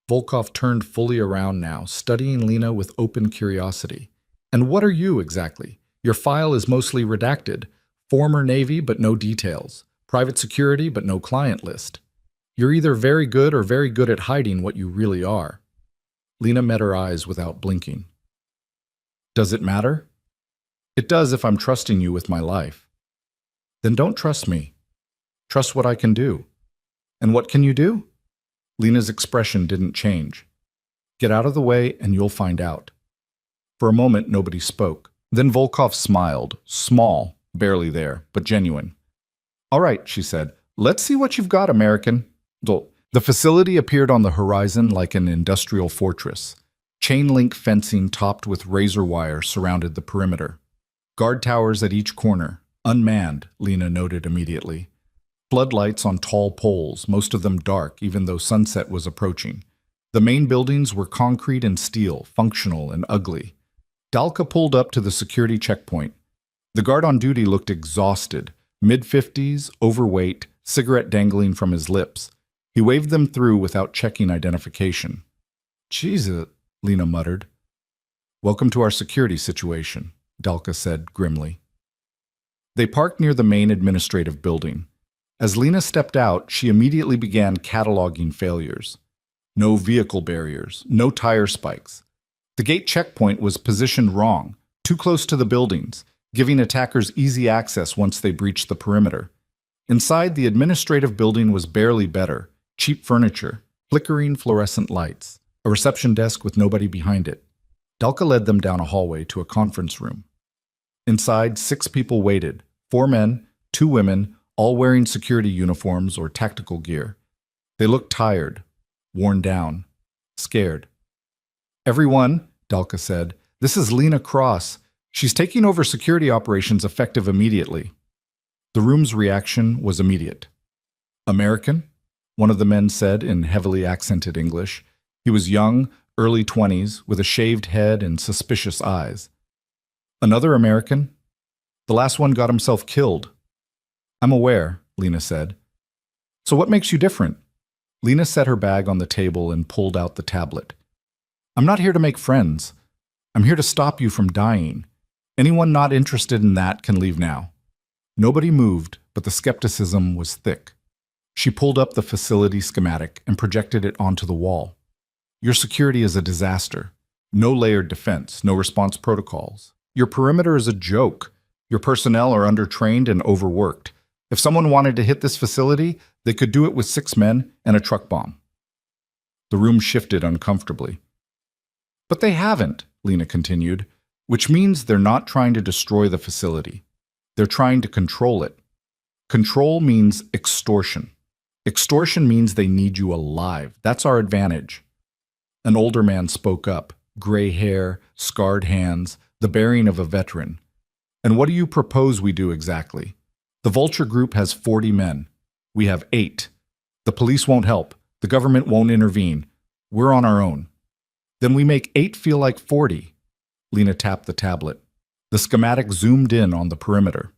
Volkov turned fully around now, studying Lena with open curiosity. And what are you exactly? Your file is mostly redacted. Former Navy, but no details. Private security, but no client list. You're either very good or very good at hiding what you really are. Lena met her eyes without blinking. Does it matter? It does if I'm trusting you with my life. Then don't trust me. Trust what I can do. And what can you do? Lena's expression didn't change. Get out of the way and you'll find out. For a moment, nobody spoke. Then Volkov smiled, small, barely there, but genuine. All right, she said. Let's see what you've got, American. The facility appeared on the horizon like an industrial fortress. Chain-link fencing topped with razor wire surrounded the perimeter. Guard towers at each corner, unmanned, Lena noted immediately. Floodlights on tall poles, most of them dark, even though sunset was approaching. The main buildings were concrete and steel, functional and ugly. Dalka pulled up to the security checkpoint. The guard on duty looked exhausted, mid-50s, overweight, cigarette dangling from his lips. He waved them through without checking identification. Jesus, Lena muttered. Welcome to our security situation, Dalka said grimly. They parked near the main administrative building. As Lena stepped out, she immediately began cataloging failures. No vehicle barriers, no tire spikes. The gate checkpoint was positioned wrong, too close to the buildings, giving attackers easy access once they breached the perimeter. Inside, the administrative building was barely better. Cheap furniture, flickering fluorescent lights, a reception desk with nobody behind it. Dalka led them down a hallway to a conference room. Inside, 6 people waited, 4 men, 2 women, all wearing security uniforms or tactical gear. They looked tired. worn down, scared. "Everyone," Dalka said, "this is Lena Cross. She's taking over security operations effective immediately." The room's reaction was immediate. "American?" one of the men said in heavily accented English. He was young, early 20s, with a shaved head and suspicious eyes. "Another American? The last one got himself killed." "I'm aware," Lena said. "So what makes you different?" Lena set her bag on the table and pulled out the tablet. "I'm not here to make friends. I'm here to stop you from dying. Anyone not interested in that can leave now." Nobody moved, but the skepticism was thick. She pulled up the facility schematic and projected it onto the wall. "Your security is a disaster. No layered defense, no response protocols. Your perimeter is a joke. Your personnel are undertrained and overworked. If someone wanted to hit this facility, they could do it with 6 men and a truck bomb." The room shifted uncomfortably. "But they haven't," Lena continued, "which means they're not trying to destroy the facility. They're trying to control it. Control means extortion. Extortion means they need you alive. That's our advantage." An older man spoke up, gray hair, scarred hands, the bearing of a veteran. "And what do you propose we do exactly? The Vulture Group has 40 men. We have 8. The police won't help. The government won't intervene. We're on our own." "Then we make 8 feel like 40. Lena tapped the tablet. The schematic zoomed in on the perimeter.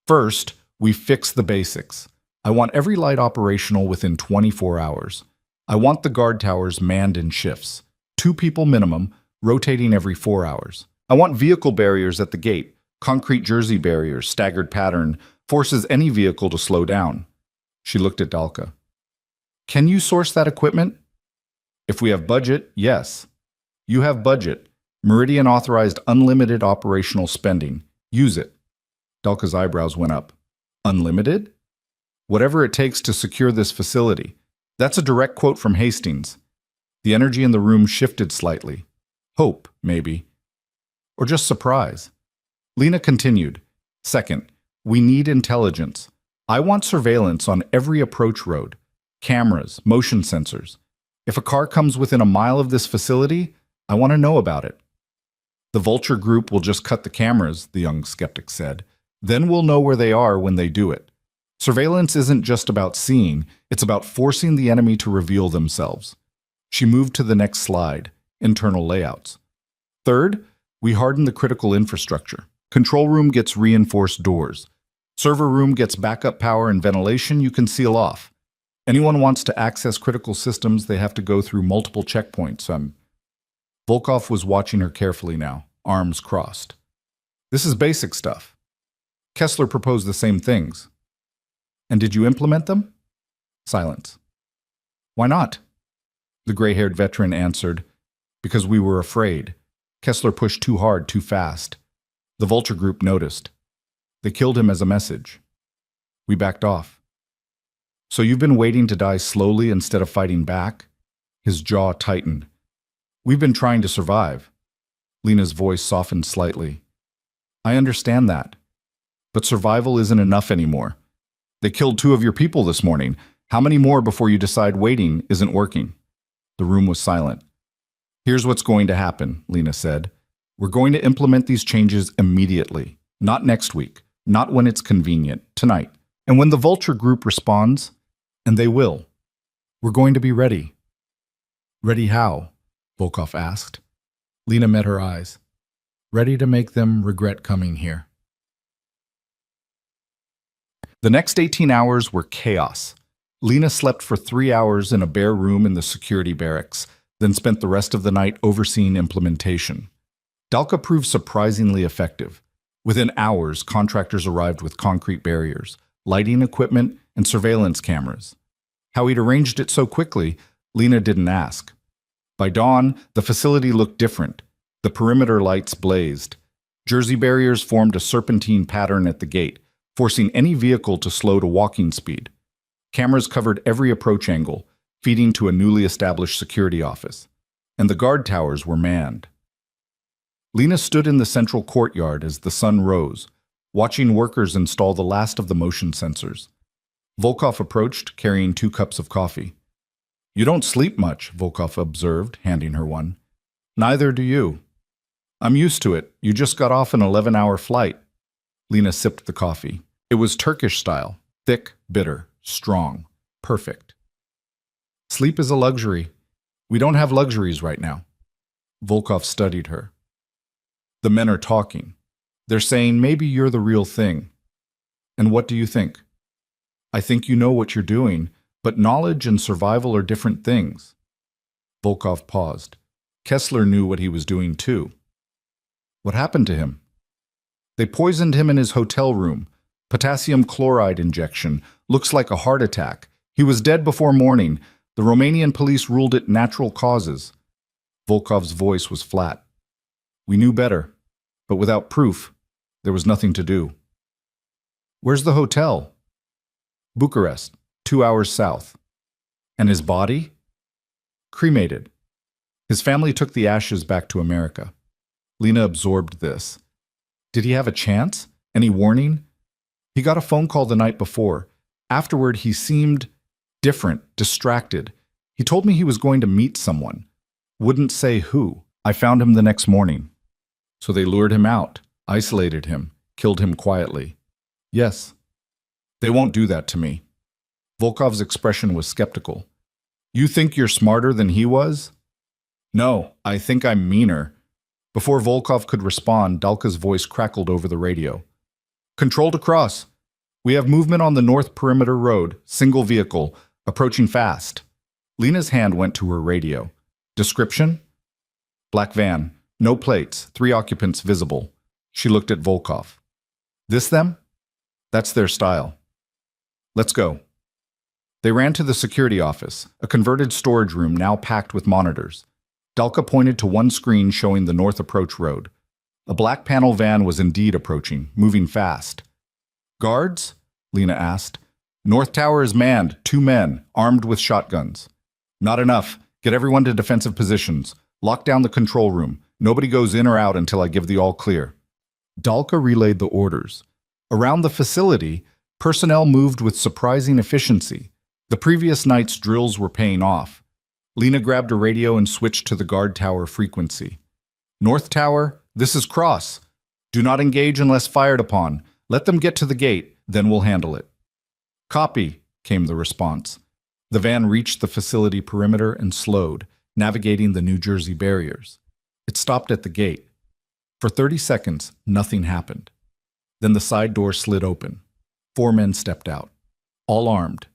"First, we fix the basics. I want every light operational within 24 hours. I want the guard towers manned in shifts, 2 people minimum, rotating every 4 hours. I want vehicle barriers at the gate, concrete jersey barriers, staggered pattern, forces any vehicle to slow down." She looked at Dalka. "Can you source that equipment?" "If we have budget, yes." "You have budget. Meridian authorized unlimited operational spending. Use it." Dalka's eyebrows went up. "Unlimited?" "Whatever it takes to secure this facility." That's a direct quote from Hastings. The energy in the room shifted slightly. Hope, maybe. Or just surprise. Lena continued. "Second, we need intelligence. I want surveillance on every approach road. Cameras, motion sensors. If a car comes within a mile of this facility, I want to know about it." "The Vulture Group will just cut the cameras," the young skeptic said. "Then we'll know where they are when they do it. Surveillance isn't just about seeing, it's about forcing the enemy to reveal themselves." She moved to the next slide, internal layouts. "Third, we harden the critical infrastructure. Control room gets reinforced doors. Server room gets backup power and ventilation you can seal off. Anyone wants to access critical systems, they have to go through multiple checkpoints." Volkov was watching her carefully now, arms crossed. "This is basic stuff." Kessler proposed the same things. "And did you implement them?" Silence. "Why not?" The gray-haired veteran answered, "Because we were afraid. Kessler pushed too hard, too fast. The Vulture Group noticed. They killed him as a message. We backed off." "So you've been waiting to die slowly instead of fighting back?" His jaw tightened. "We've been trying to survive." Lena's voice softened slightly. "I understand that. But survival isn't enough anymore. They killed 2 of your people this morning. How many more before you decide waiting isn't working?" The room was silent. "Here's what's going to happen," Lena said. "We're going to implement these changes immediately. Not next week. Not when it's convenient. Tonight. And when the Vulture Group responds, and they will, we're going to be ready." "Ready how?" Volkov asked. Lena met her eyes. "Ready to make them regret coming here." The next 18 hours were chaos. Lena slept for 3 hours in a bare room in the security barracks, then spent the rest of the night overseeing implementation. Dalka proved surprisingly effective. Within hours, contractors arrived with concrete barriers, lighting equipment, and surveillance cameras. How he'd arranged it so quickly, Lena didn't ask. By dawn, the facility looked different. The perimeter lights blazed. Jersey barriers formed a serpentine pattern at the gate, forcing any vehicle to slow to walking speed. Cameras covered every approach angle, feeding to a newly established security office. And the guard towers were manned. Lena stood in the central courtyard as the sun rose, watching workers install the last of the motion sensors. Volkov approached, carrying 2 cups of coffee. You don't sleep much, Volkov observed, handing her one. Neither do you. I'm used to it. You just got off an 11-hour flight. Lena sipped the coffee. It was Turkish style. Thick, bitter, strong, perfect. Sleep is a luxury. We don't have luxuries right now. Volkov studied her. The men are talking. They're saying, maybe you're the real thing. And what do you think? I think you know what you're doing, but knowledge and survival are different things. Volkov paused. Kessler knew what he was doing too. What happened to him? They poisoned him in his hotel room. Potassium chloride injection. Looks like a heart attack. He was dead before morning. The Romanian police ruled it natural causes. Volkov's voice was flat. We knew better, but without proof, there was nothing to do. Where's the hotel? Bucharest, 2 hours south. And his body? Cremated. His family took the ashes back to America. Lena absorbed this. Did he have a chance? Any warning? He got a phone call the night before. Afterward, he seemed different, distracted. He told me he was going to meet someone. Wouldn't say who. I found him the next morning. So they lured him out, isolated him, killed him quietly. Yes. They won't do that to me. Volkov's expression was skeptical. You think you're smarter than he was? No, I think I'm meaner. Before Volkov could respond, Dalka's voice crackled over the radio. Control to cross. We have movement on the North Perimeter Road, single vehicle, approaching fast. Lena's hand went to her radio. Description? Black van, no plates, 3 occupants visible. She looked at Volkov. This them? That's their style. Let's go. They ran to the security office, a converted storage room now packed with monitors. Dalka pointed to one screen showing the North Approach Road. A black panel van was indeed approaching, moving fast. Guards? Lena asked. North Tower is manned, 2 men, armed with shotguns. Not enough. Get everyone to defensive positions. Lock down the control room. Nobody goes in or out until I give the all clear. Dalka relayed the orders. Around the facility, personnel moved with surprising efficiency. The previous night's drills were paying off. Lena grabbed a radio and switched to the guard tower frequency. North Tower, this is Cross. Do not engage unless fired upon. Let them get to the gate, then we'll handle it. Copy, came the response. The van reached the facility perimeter and slowed, navigating the New Jersey barriers. It stopped at the gate. For 30 seconds, nothing happened. Then the side door slid open. 4 men stepped out, all armed.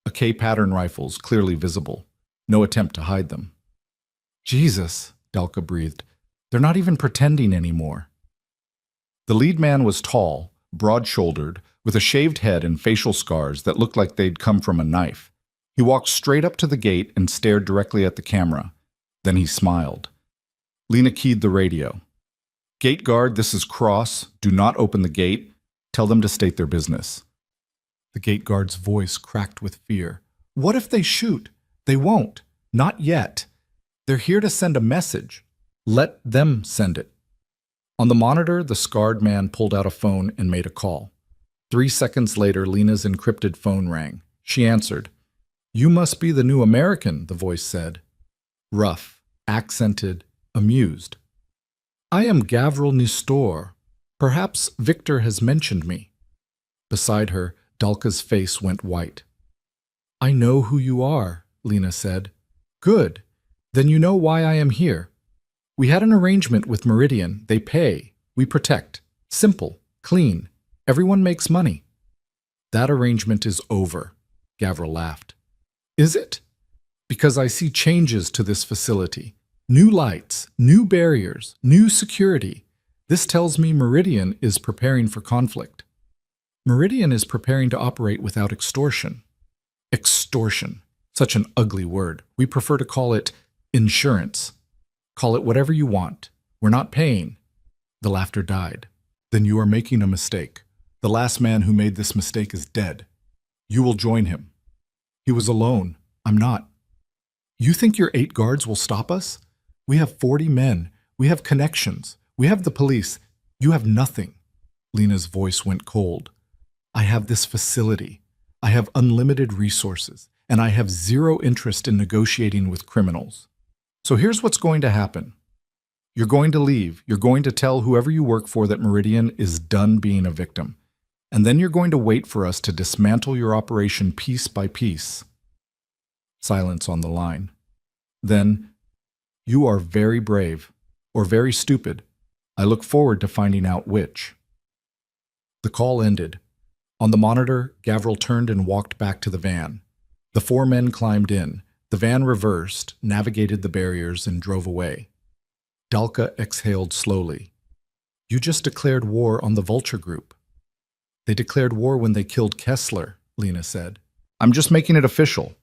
AK pattern rifles clearly visible. No attempt to hide them. Jesus, Dalka breathed. They're not even pretending anymore. The lead man was tall, broad-shouldered, with a shaved head and facial scars that looked like they'd come from a knife. He walked straight up to the gate and stared directly at the camera. Then he smiled. Lena keyed the radio. Gate guard, this is Cross. Do not open the gate. Tell them to state their business. The gate guard's voice cracked with fear. What if they shoot? They won't. Not yet. They're here to send a message. Let them send it. On the monitor, the scarred man pulled out a phone and made a call. 3 seconds later, Lena's encrypted phone rang. She answered. You must be the new American, the voice said. Rough, accented, amused. I am Gavril Nistor. Perhaps Victor has mentioned me. Beside her, Dalka's face went white. I know who you are, Lena said. Good. Then you know why I am here. We had an arrangement with Meridian. They pay. We protect. Simple. Clean. Everyone makes money. That arrangement is over, Gavril laughed. Is it? Because I see changes to this facility. New lights, new barriers, new security. This tells me Meridian is preparing for conflict. Meridian is preparing to operate without extortion. Extortion. Such an ugly word. We prefer to call it insurance. Call it whatever you want. We're not paying. The laughter died. Then you are making a mistake. The last man who made this mistake is dead. You will join him. He was alone. I'm not. You think your 8 guards will stop us? We have 40 men. We have connections. We have the police. You have nothing. Lena's voice went cold. I have this facility. I have unlimited resources. and I have zero interest in negotiating with criminals. So here's what's going to happen. You're going to leave. You're going to tell whoever you work for that Meridian is done being a victim. And then you're going to wait for us to dismantle your operation piece by piece. Silence on the line. Then, you are very brave, or very stupid. I look forward to finding out which. The call ended. On the monitor, Gavril turned and walked back to the van. The four men climbed in. The van reversed, navigated the barriers, and drove away. Dalka exhaled slowly. You just declared war on the Vulture Group. They declared war when they killed Kessler, Lena said. I'm just making it official.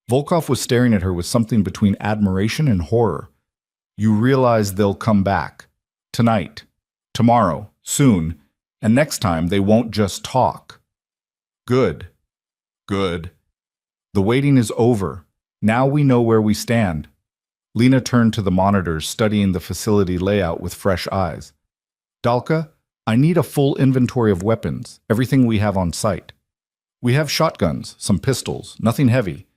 Volkov was staring at her with something between admiration and horror. You realize they'll come back. Tonight. Tomorrow. Soon. And next time they won't just talk. Good. Good. The waiting is over. Now we know where we stand. Lena turned to the monitors, studying the facility layout with fresh eyes. Dalka, I need a full inventory of weapons, everything we have on site. We have shotguns, some pistols, nothing heavy.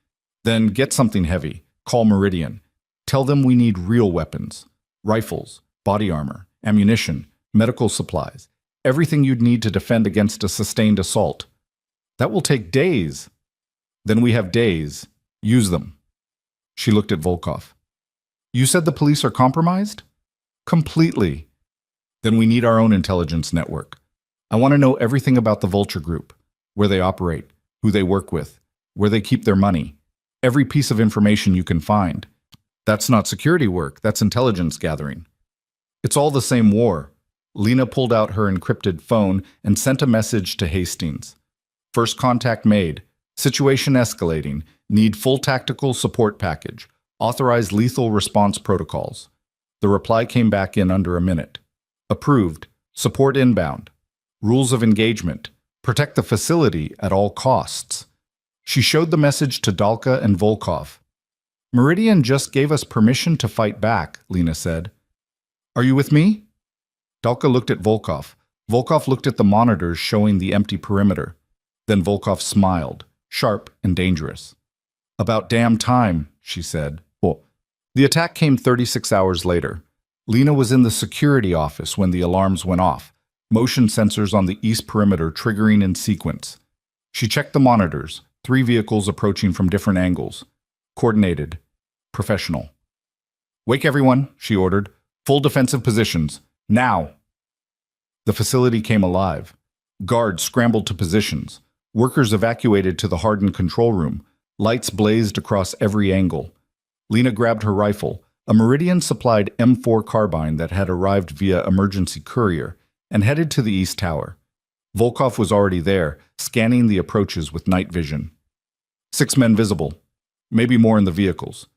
Then get something heavy. Call Meridian. Tell them we need real weapons. Rifles, body armor, ammunition, medical supplies. Everything you'd need to defend against a sustained assault. That will take days. Then we have days. Use them. She looked at Volkov. You said the police are compromised? Completely. Then we need our own intelligence network. I want to know everything about the Vulture Group, where they operate, who they work with, where they keep their money. Every piece of information you can find. That's not security work, that's intelligence gathering. It's all the same war. Lena pulled out her encrypted phone and sent a message to Hastings. First contact made. Situation escalating. Need full tactical support package. Authorize lethal response protocols. The reply came back in under a minute. Approved. Support inbound. Rules of engagement. Protect the facility at all costs. She showed the message to Dalka and Volkov. Meridian just gave us permission to fight back, Lena said. Are you with me? Dalka looked at Volkov. Volkov looked at the monitors showing the empty perimeter. Then Volkov smiled, sharp and dangerous. About damn time, she said. Well, the attack came 36 hours later. Lena was in the security office when the alarms went off, motion sensors on the east perimeter triggering in sequence. She checked the monitors, 3 vehicles approaching from different angles. Coordinated. Professional. Wake everyone, she ordered. Full defensive positions. Now! The facility came alive. Guards scrambled to positions. Workers evacuated to the hardened control room. Lights blazed across every angle. Lena grabbed her rifle, a Meridian-supplied M4 carbine that had arrived via emergency courier, and headed to the East Tower. Volkov was already there, scanning the approaches with night vision. 6 men visible. Maybe more in the vehicles.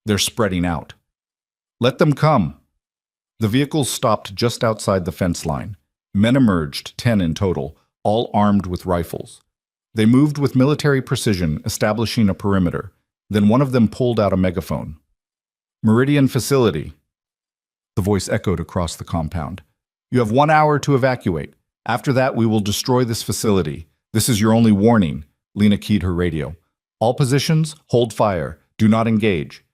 They're spreading out. Let them come. The vehicles stopped just outside the fence line. Men emerged, 10 in total, all armed with rifles. They moved with military precision, establishing a perimeter. Then one of them pulled out a megaphone. Meridian facility. The voice echoed across the compound. You have 1 hour to evacuate. After that, we will destroy this facility. This is your only warning. Lena keyed her radio. All positions, hold fire. Do not engage.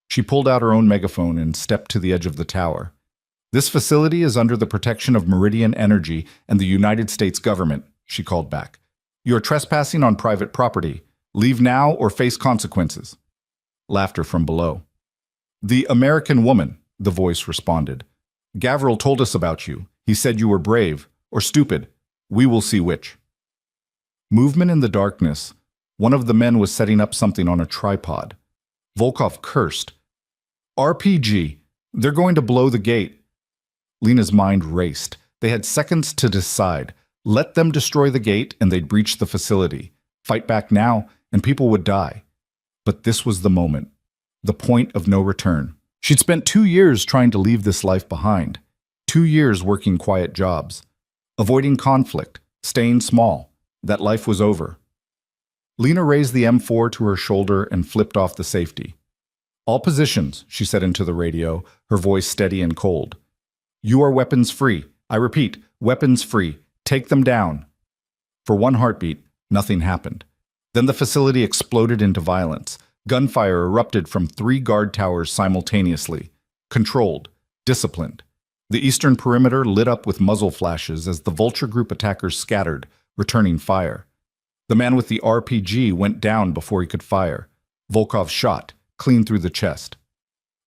She pulled out her own megaphone and stepped to the edge of the tower. This facility is under the protection of Meridian Energy and the United States government, she called back. You are trespassing on private property. Leave now or face consequences. Laughter from below. The American woman, the voice responded. Gavril told us about you. He said you were brave or stupid. We will see which. Movement in the darkness. One of the men was setting up something on a tripod. Volkov cursed. RPG. They're going to blow the gate. Lena's mind raced. They had seconds to decide. Let them destroy the gate and they'd breach the facility. Fight back now and people would die. But this was the moment. The point of no return. She'd spent 2 years trying to leave this life behind. 2 years working quiet jobs. Avoiding conflict. Staying small. That life was over. Lena raised the M4 to her shoulder and flipped off the safety. All positions, she said into the radio, her voice steady and cold. You are weapons free. I repeat, weapons free. Take them down. For 1 heartbeat, nothing happened. Then the facility exploded into violence. Gunfire erupted from 3 guard towers simultaneously. Controlled. Disciplined. The eastern perimeter lit up with muzzle flashes as the Vulture Group attackers scattered, returning fire. The man with the RPG went down before he could fire. Volkov shot, clean through the chest.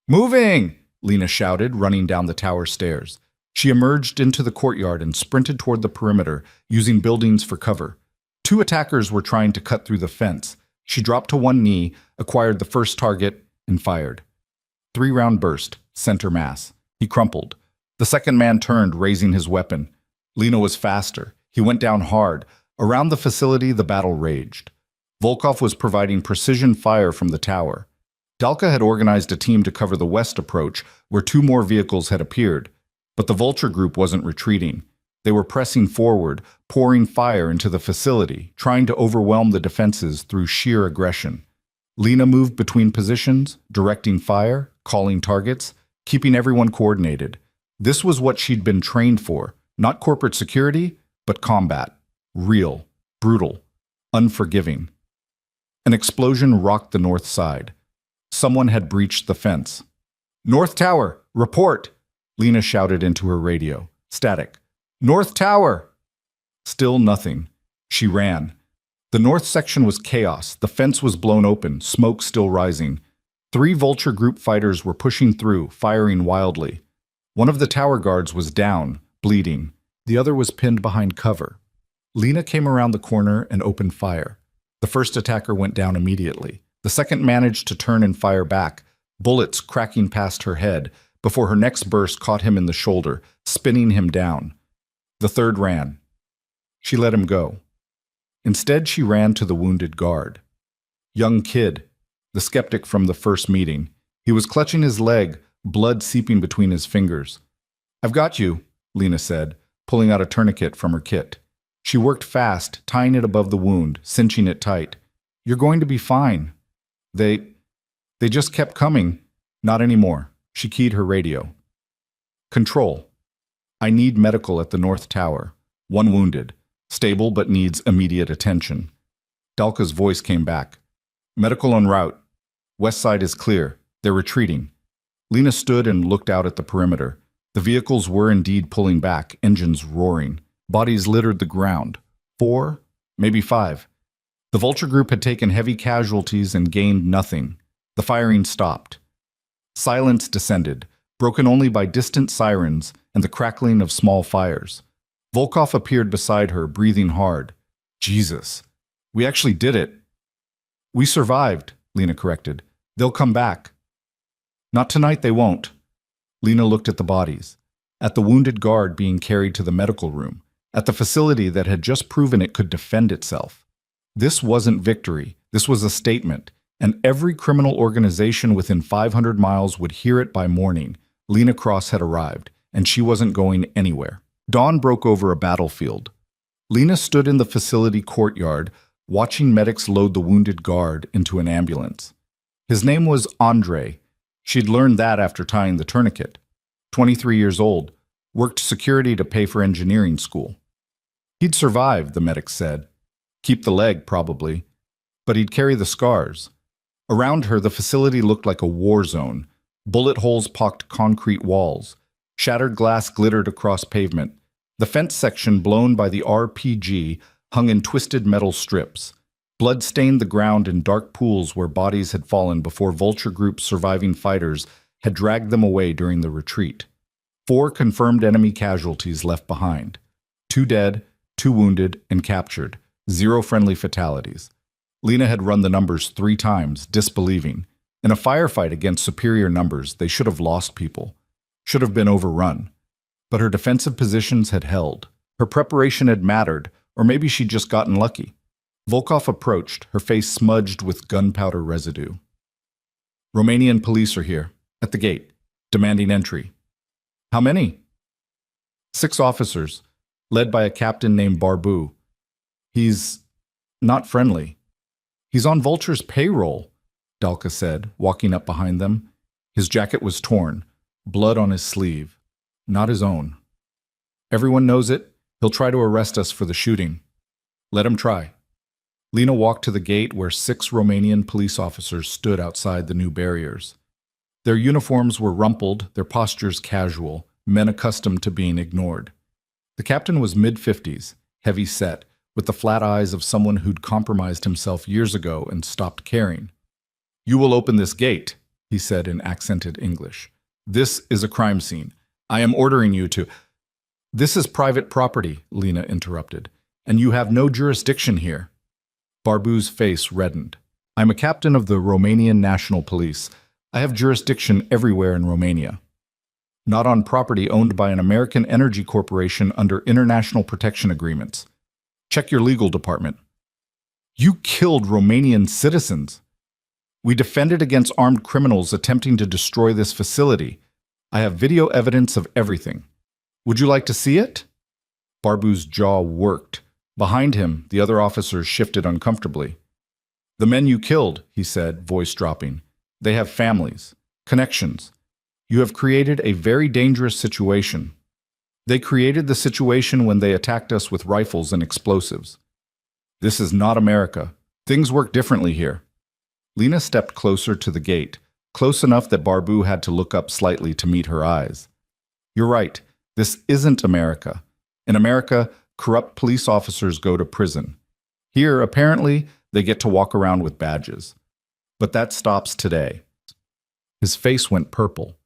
"Moving!" Lena shouted, running down the tower stairs. She emerged into the courtyard and sprinted toward the perimeter, using buildings for cover. 2 attackers were trying to cut through the fence. She dropped to one knee, acquired the first target, and fired. 3-round burst, center mass. He crumpled. The second man turned, raising his weapon. Lena was faster. He went down hard. Around the facility, the battle raged. Volkov was providing precision fire from the tower. Dalka had organized a team to cover the west approach, where 2 more vehicles had appeared. But the Vulture Group wasn't retreating. They were pressing forward, pouring fire into the facility, trying to overwhelm the defenses through sheer aggression. Lena moved between positions, directing fire, calling targets, keeping everyone coordinated. This was what she'd been trained for, not corporate security, but combat. Real, brutal, unforgiving. An explosion rocked the north side. Someone had breached the fence. "North Tower, report!" Lena shouted into her radio. Static. "North Tower!" Still nothing. She ran. The north section was chaos. The fence was blown open, smoke still rising. 3 Vulture Group fighters were pushing through, firing wildly. One of the tower guards was down, bleeding. The other was pinned behind cover. Lena came around the corner and opened fire. The first attacker went down immediately. The second managed to turn and fire back, bullets cracking past her head, before her next burst caught him in the shoulder, spinning him down. The third ran. She let him go. Instead, she ran to the wounded guard. Young kid, the skeptic from the first meeting. He was clutching his leg, blood seeping between his fingers. "I've got you," Lena said, pulling out a tourniquet from her kit. She worked fast, tying it above the wound, cinching it tight. "You're going to be fine." They just kept coming. Not anymore. She keyed her radio. "Control. I need medical at the North Tower. 1 wounded. Stable but needs immediate attention." Dalka's voice came back. "Medical en route. West side is clear. They're retreating." Lena stood and looked out at the perimeter. The vehicles were indeed pulling back, engines roaring. Bodies littered the ground. 4, maybe 5. The Vulture Group had taken heavy casualties and gained nothing. The firing stopped. Silence descended, broken only by distant sirens and the crackling of small fires. Volkov appeared beside her, breathing hard. "Jesus, we actually did it." "We survived," Lena corrected. "They'll come back." "Not tonight, they won't." Lena looked at the bodies, at the wounded guard being carried to the medical room, at the facility that had just proven it could defend itself. This wasn't victory, this was a statement, and every criminal organization within 500 miles would hear it by morning. Lena Cross had arrived, and she wasn't going anywhere. Dawn broke over a battlefield. Lena stood in the facility courtyard, watching medics load the wounded guard into an ambulance. His name was Andre. She'd learned that after tying the tourniquet. 23 years old, worked security to pay for engineering school. He'd survive, the medics said. Keep the leg, probably. But he'd carry the scars. Around her, the facility looked like a war zone. Bullet holes pocked concrete walls. Shattered glass glittered across pavement. The fence section, blown by the RPG, hung in twisted metal strips. Blood stained the ground in dark pools where bodies had fallen before Vulture Group's surviving fighters had dragged them away during the retreat. 4 confirmed enemy casualties left behind. 2 dead, 2 wounded, and captured. 0 friendly fatalities. Lena had run the numbers 3 times, disbelieving. In a firefight against superior numbers, they should have lost people. Should have been overrun. But her defensive positions had held. Her preparation had mattered, or maybe she'd just gotten lucky. Volkov approached, her face smudged with gunpowder residue. "Romanian police are here, at the gate, demanding entry." "How many?" 6 officers, led by a captain named Barbu. "He's not friendly." "He's on Vulture's payroll," Dalka said, walking up behind them. His jacket was torn, blood on his sleeve. Not his own. "Everyone knows it. He'll try to arrest us for the shooting." "Let him try." Lena walked to the gate where 6 Romanian police officers stood outside the new barriers. Their uniforms were rumpled, their postures casual, men accustomed to being ignored. The captain was mid-50s, heavy-set, with the flat eyes of someone who'd compromised himself years ago and stopped caring. "You will open this gate," he said in accented English. "This is a crime scene. I am ordering you to—" "This is private property," Lena interrupted, "and you have no jurisdiction here." Barbu's face reddened. "I'm a captain of the Romanian National Police. I have jurisdiction everywhere in Romania. Not on property owned by an American energy corporation under international protection agreements. Check your legal department." "You killed Romanian citizens." "We defended against armed criminals attempting to destroy this facility. I have video evidence of everything. Would you like to see it?" Barbu's jaw worked. Behind him, the other officers shifted uncomfortably. "The men you killed," he said, voice dropping. "They have families, connections. You have created a very dangerous situation. They created the situation when they attacked us with rifles and explosives. This is not America. Things work differently here." Lena stepped closer to the gate, close enough that Barbu had to look up slightly to meet her eyes. "You're right. This isn't America. In America, corrupt police officers go to prison. Here, apparently, they get to walk around with badges. But that stops today." His face went purple.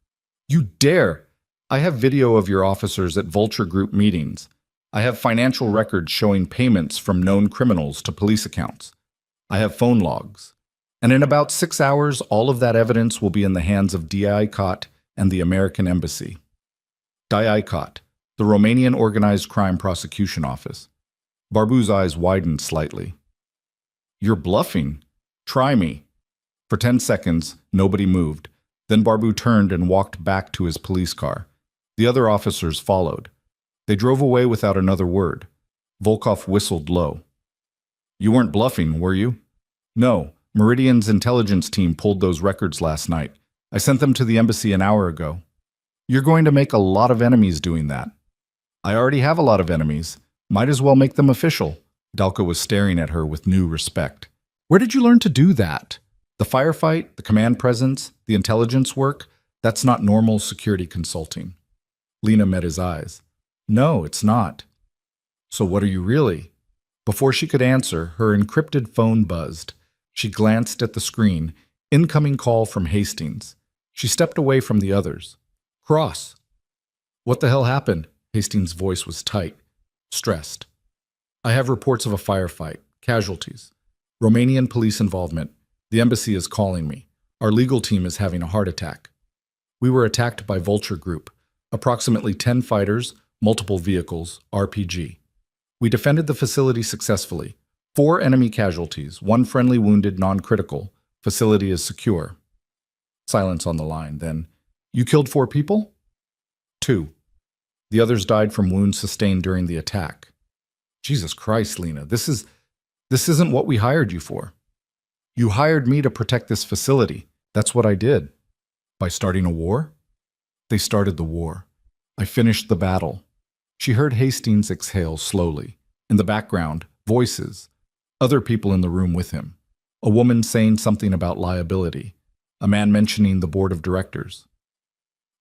"You dare! I have video of your officers at Vulture Group meetings. I have financial records showing payments from known criminals to police accounts. I have phone logs. And in about 6 hours, all of that evidence will be in the hands of DICOT and the American Embassy." DICOT, the Romanian Organized Crime Prosecution Office. Barbu's eyes widened slightly. "You're bluffing. Try me." For 10 seconds, nobody moved. Then Barbu turned and walked back to his police car. The other officers followed. They drove away without another word. Volkov whistled low. "You weren't bluffing, were you?" "No. Meridian's intelligence team pulled those records last night. I sent them to the embassy an hour ago." "You're going to make a lot of enemies doing that." "I already have a lot of enemies. Might as well make them official." Dalka was staring at her with new respect. "Where did you learn to do that? The firefight, the command presence, the intelligence work, that's not normal security consulting." Lena met his eyes. "No, it's not." "So what are you really?" Before she could answer, her encrypted phone buzzed. She glanced at the screen. Incoming call from Hastings. She stepped away from the others. "Cross." "What the hell happened?" Hastings' voice was tight, stressed. "I have reports of a firefight, casualties, Romanian police involvement. The embassy is calling me. Our legal team is having a heart attack. We were attacked by Vulture Group. Approximately 10 fighters, multiple vehicles, RPG. We defended the facility successfully. 4 enemy casualties, 1 friendly wounded, non-critical. Facility is secure." Silence on the line, then, "You killed 4 people?" 2. The others died from wounds sustained during the attack." "Jesus Christ, Lena, this isn't what we hired you for." "You hired me to protect this facility. That's what I did." "By starting a war?" "They started the war. I finished the battle." She heard Hastings exhale slowly. In the background, voices. Other people in the room with him. A woman saying something about liability. A man mentioning the board of directors.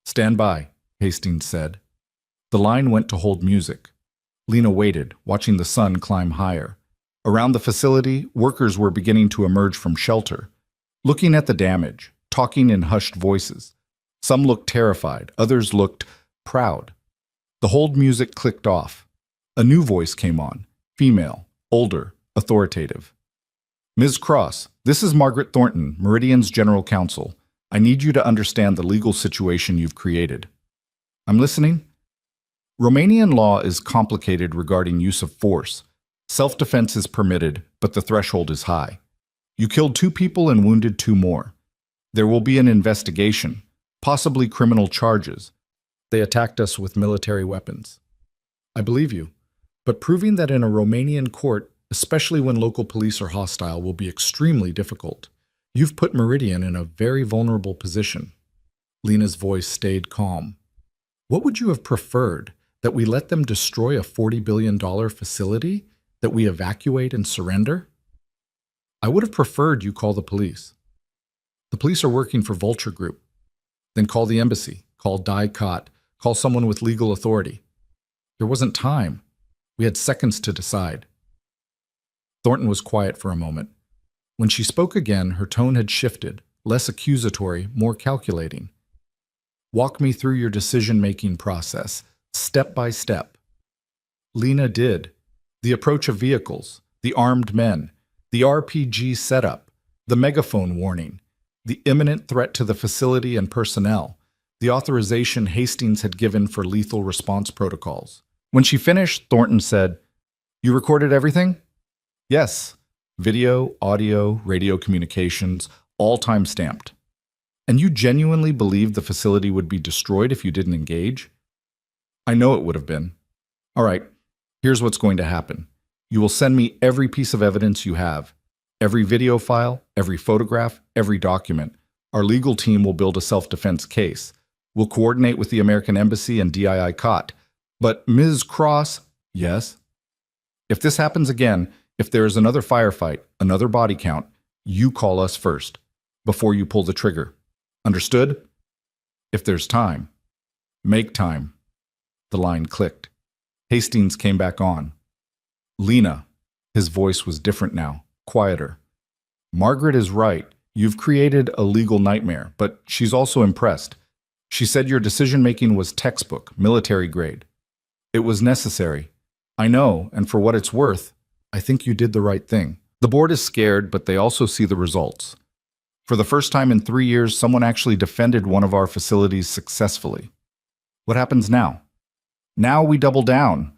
"Stand by," Hastings said. The line went to hold music. Lena waited, watching the sun climb higher. Around the facility, workers were beginning to emerge from shelter, looking at the damage, talking in hushed voices. Some looked terrified, others looked proud. The hold music clicked off. A new voice came on, female, older, authoritative. "Ms. Cross, this is Margaret Thornton, Meridian's General Counsel. I need you to understand the legal situation you've created." "I'm listening." "Romanian law is complicated regarding use of force. Self-defense is permitted, but the threshold is high. You killed 2 people and wounded 2 more. There will be an investigation, possibly criminal charges. They attacked us with military weapons." "I believe you, but proving that in a Romanian court, especially when local police are hostile, will be extremely difficult. You've put Meridian in a very vulnerable position." Lena's voice stayed calm. "What would you have preferred? That we let them destroy a $40 billion facility? That we evacuate and surrender?" I would have preferred you call the police. The police are working for Vulture Group. Then call the embassy, call Cot, call someone with legal authority. There wasn't time. We had seconds to decide. Thornton was quiet for a moment. When she spoke again, her tone had shifted, less accusatory, more calculating. Walk me through your decision-making process, step by step. Lena did. The approach of vehicles, the armed men, the RPG setup, the megaphone warning, the imminent threat to the facility and personnel, the authorization Hastings had given for lethal response protocols. When she finished, Thornton said, "You recorded everything?" "Yes. Video, audio, radio communications, all time-stamped." "And you genuinely believed the facility would be destroyed if you didn't engage?" "I know it would have been." "All right, here's what's going to happen. You will send me every piece of evidence you have. Every video file, every photograph, every document. Our legal team will build a self-defense case. We'll coordinate with the American Embassy and DII COT. But Ms. Cross..." "Yes?" "If this happens again, if there is another firefight, another body count, you call us first, before you pull the trigger. Understood?" "If there's time." "Make time." The line clicked. Hastings came back on. "Lena," his voice was different now, quieter. "Margaret is right. You've created a legal nightmare, but she's also impressed. She said your decision-making was textbook, military grade. It was necessary. I know, and for what it's worth, I think you did the right thing. The board is scared, but they also see the results. For the first time in 3 years, someone actually defended one of our facilities successfully. What happens now? Now we double down.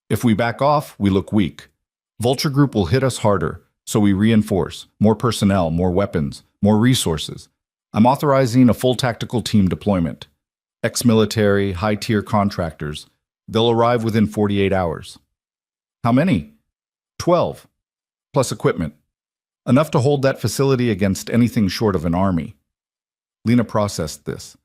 If we back off, we look weak. Vulture Group will hit us harder, so we reinforce. More personnel, more weapons, more resources. I'm authorizing a full tactical team deployment. Ex-military, high-tier contractors. They'll arrive within 48 hours. How many? 12, plus equipment. Enough to hold that facility against anything short of an army. Lena processed this.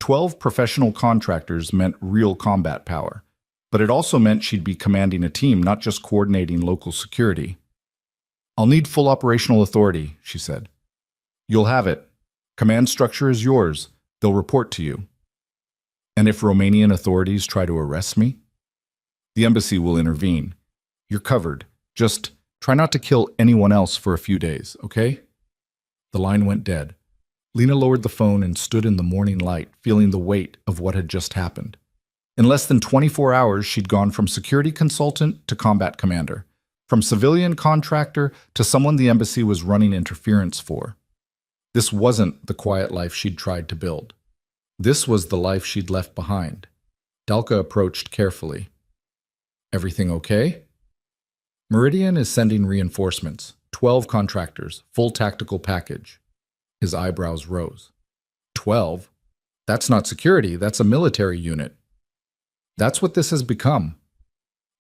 12 professional contractors meant real combat power, but it also meant she'd be commanding a team, not just coordinating local security. "I'll need full operational authority," she said. "You'll have it. Command structure is yours. They'll report to you." "And if Romanian authorities try to arrest me?" "The embassy will intervene. You're covered. Just try not to kill anyone else for a few days, okay?" The line went dead. Lena lowered the phone and stood in the morning light, feeling the weight of what had just happened. In less than 24 hours, she'd gone from security consultant to combat commander, from civilian contractor to someone the embassy was running interference for. This wasn't the quiet life she'd tried to build. This was the life she'd left behind. Dalka approached carefully. "Everything okay?" "Meridian is sending reinforcements. 12 contractors, full tactical package." His eyebrows rose. 12? That's not security, that's a military unit. That's what this has become.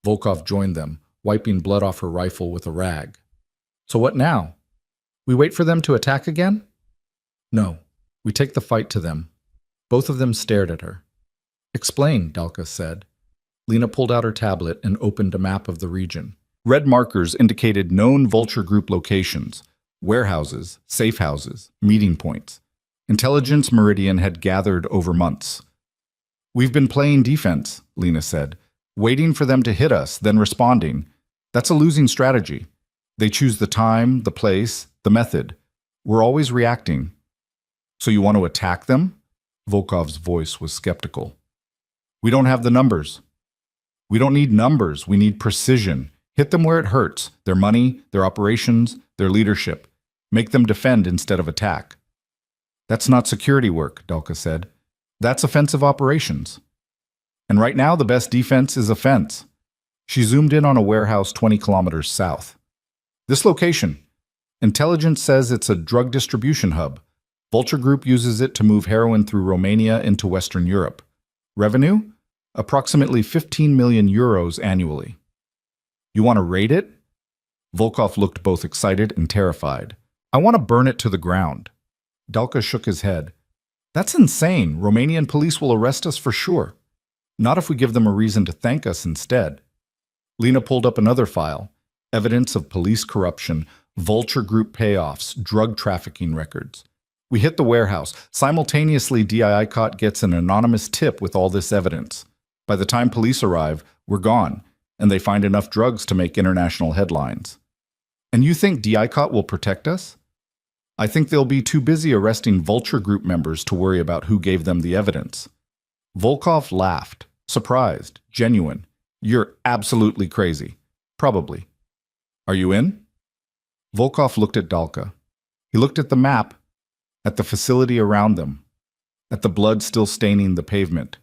Volkov joined them, wiping blood off her rifle with a rag. "So what now? We wait for them to attack again?" "No, we take the fight to them." Both of them stared at her. "Explain," Dalka said. Lena pulled out her tablet and opened a map of the region. Red markers indicated known Vulture Group locations, warehouses, safe houses, meeting points. Intelligence Meridian had gathered over months. "We've been playing defense," Lena said, "waiting for them to hit us, then responding. That's a losing strategy. They choose the time, the place, the method. We're always reacting." "So you want to attack them?" Volkov's voice was skeptical. "We don't have the numbers." "We don't need numbers, we need precision. Hit them where it hurts, their money, their operations, their leadership. Make them defend instead of attack." "That's not security work," Dalka said. "That's offensive operations. And right now the best defense is offense." She zoomed in on a warehouse 20 kilometers south. "This location. Intelligence says it's a drug distribution hub. Vulture Group uses it to move heroin through Romania into Western Europe. Revenue? Approximately 15 million euros annually." "You want to raid it?" Volkov looked both excited and terrified. "I want to burn it to the ground." Dalka shook his head. "That's insane. Romanian police will arrest us for sure. Not if we give them a reason to thank us instead." Lena pulled up another file. Evidence of police corruption, Vulture Group payoffs, drug trafficking records. We hit the warehouse. Simultaneously, DIICOT gets an anonymous tip with all this evidence. By the time police arrive, we're gone, and they find enough drugs to make international headlines. And you think DIICOT will protect us? I think they'll be too busy arresting Vulture Group members to worry about who gave them the evidence. Volkov laughed, surprised, genuine. You're absolutely crazy. Probably. Are you in? Volkov looked at Dalka. He looked at the map, at the facility around them, at the blood still staining the pavement.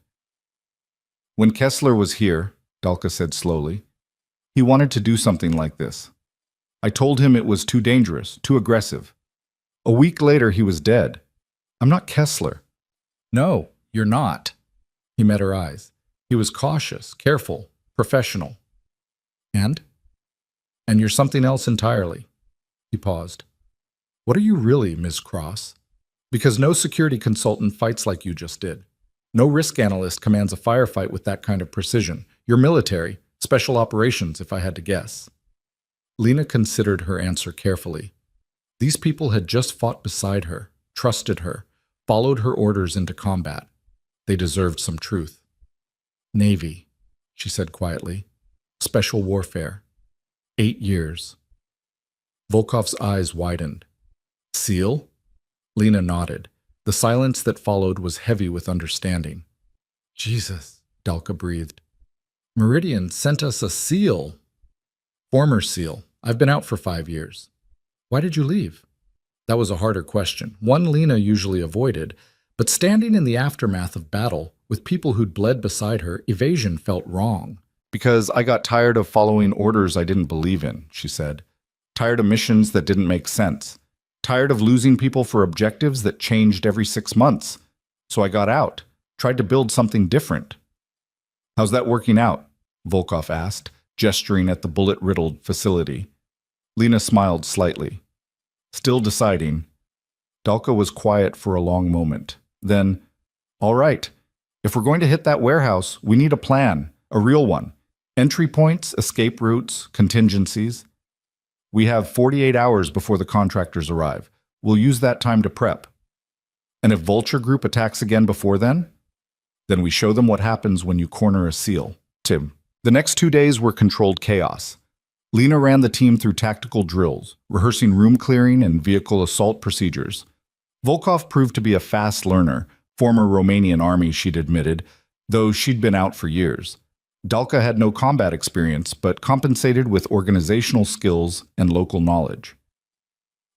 When Kessler was here, Dalka said slowly, he wanted to do something like this. I told him it was too dangerous, too aggressive. A week later, he was dead. I'm not Kessler. No, you're not. He met her eyes. He was cautious, careful, professional. And you're something else entirely. He paused. What are you really, Ms. Cross? Because no security consultant fights like you just did. No risk analyst commands a firefight with that kind of precision. You're military, special operations, if I had to guess. Lena considered her answer carefully. These people had just fought beside her, trusted her, followed her orders into combat. They deserved some truth. Navy, she said quietly. Special warfare. 8 years. Volkov's eyes widened. SEAL? Lena nodded. The silence that followed was heavy with understanding. Jesus, Dalka breathed. Meridian sent us a SEAL. Former SEAL. I've been out for 5 years. Why did you leave? That was a harder question, one Lena usually avoided, but standing in the aftermath of battle, with people who'd bled beside her, evasion felt wrong. Because I got tired of following orders I didn't believe in, she said. Tired of missions that didn't make sense. Tired of losing people for objectives that changed every 6 months. So I got out, tried to build something different. How's that working out? Volkov asked, gesturing at the bullet-riddled facility. Lena smiled slightly. Still deciding. Dalka was quiet for a long moment. Then, all right, if we're going to hit that warehouse, we need a plan, a real one. Entry points, escape routes, contingencies. We have 48 hours before the contractors arrive. We'll use that time to prep. And if Vulture Group attacks again before then we show them what happens when you corner a SEAL. Tim. The next 2 days were controlled chaos. Lena ran the team through tactical drills, rehearsing room clearing and vehicle assault procedures. Volkov proved to be a fast learner, former Romanian army, she'd admitted, though she'd been out for years. Dalka had no combat experience, but compensated with organizational skills and local knowledge.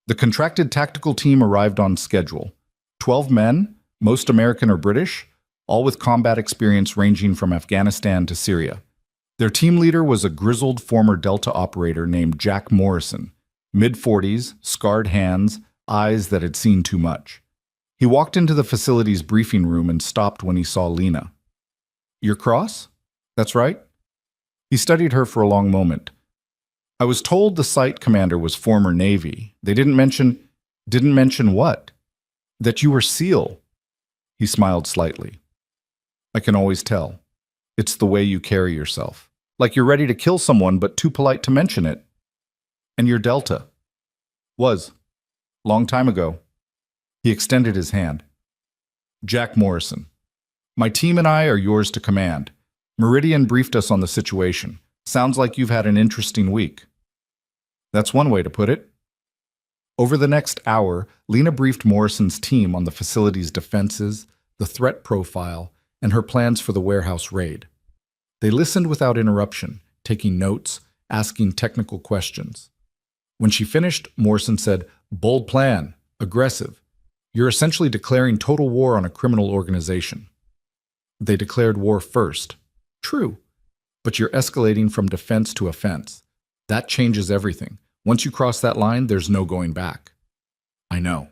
The contracted tactical team arrived on schedule. 12 men, most American or British, all with combat experience ranging from Afghanistan to Syria. Their team leader was a grizzled former Delta operator named Jack Morrison, mid-40s, scarred hands, eyes that had seen too much. He walked into the facility's briefing room and stopped when he saw Lena. You're Cross? That's right? He studied her for a long moment. I was told the site commander was former Navy. They didn't mention what? That you were SEAL. He smiled slightly. I can always tell. It's the way you carry yourself. Like you're ready to kill someone, but too polite to mention it. And you're Delta. Was. Long time ago. He extended his hand. Jack Morrison. My team and I are yours to command. Meridian briefed us on the situation. Sounds like you've had an interesting week. That's one way to put it. Over the next hour, Lena briefed Morrison's team on the facility's defenses, the threat profile, and her plans for the warehouse raid. They listened without interruption, taking notes, asking technical questions. When she finished, Morrison said, "Bold plan, aggressive. You're essentially declaring total war on a criminal organization." They declared war first. True. But you're escalating from defense to offense. That changes everything. Once you cross that line, there's no going back. I know.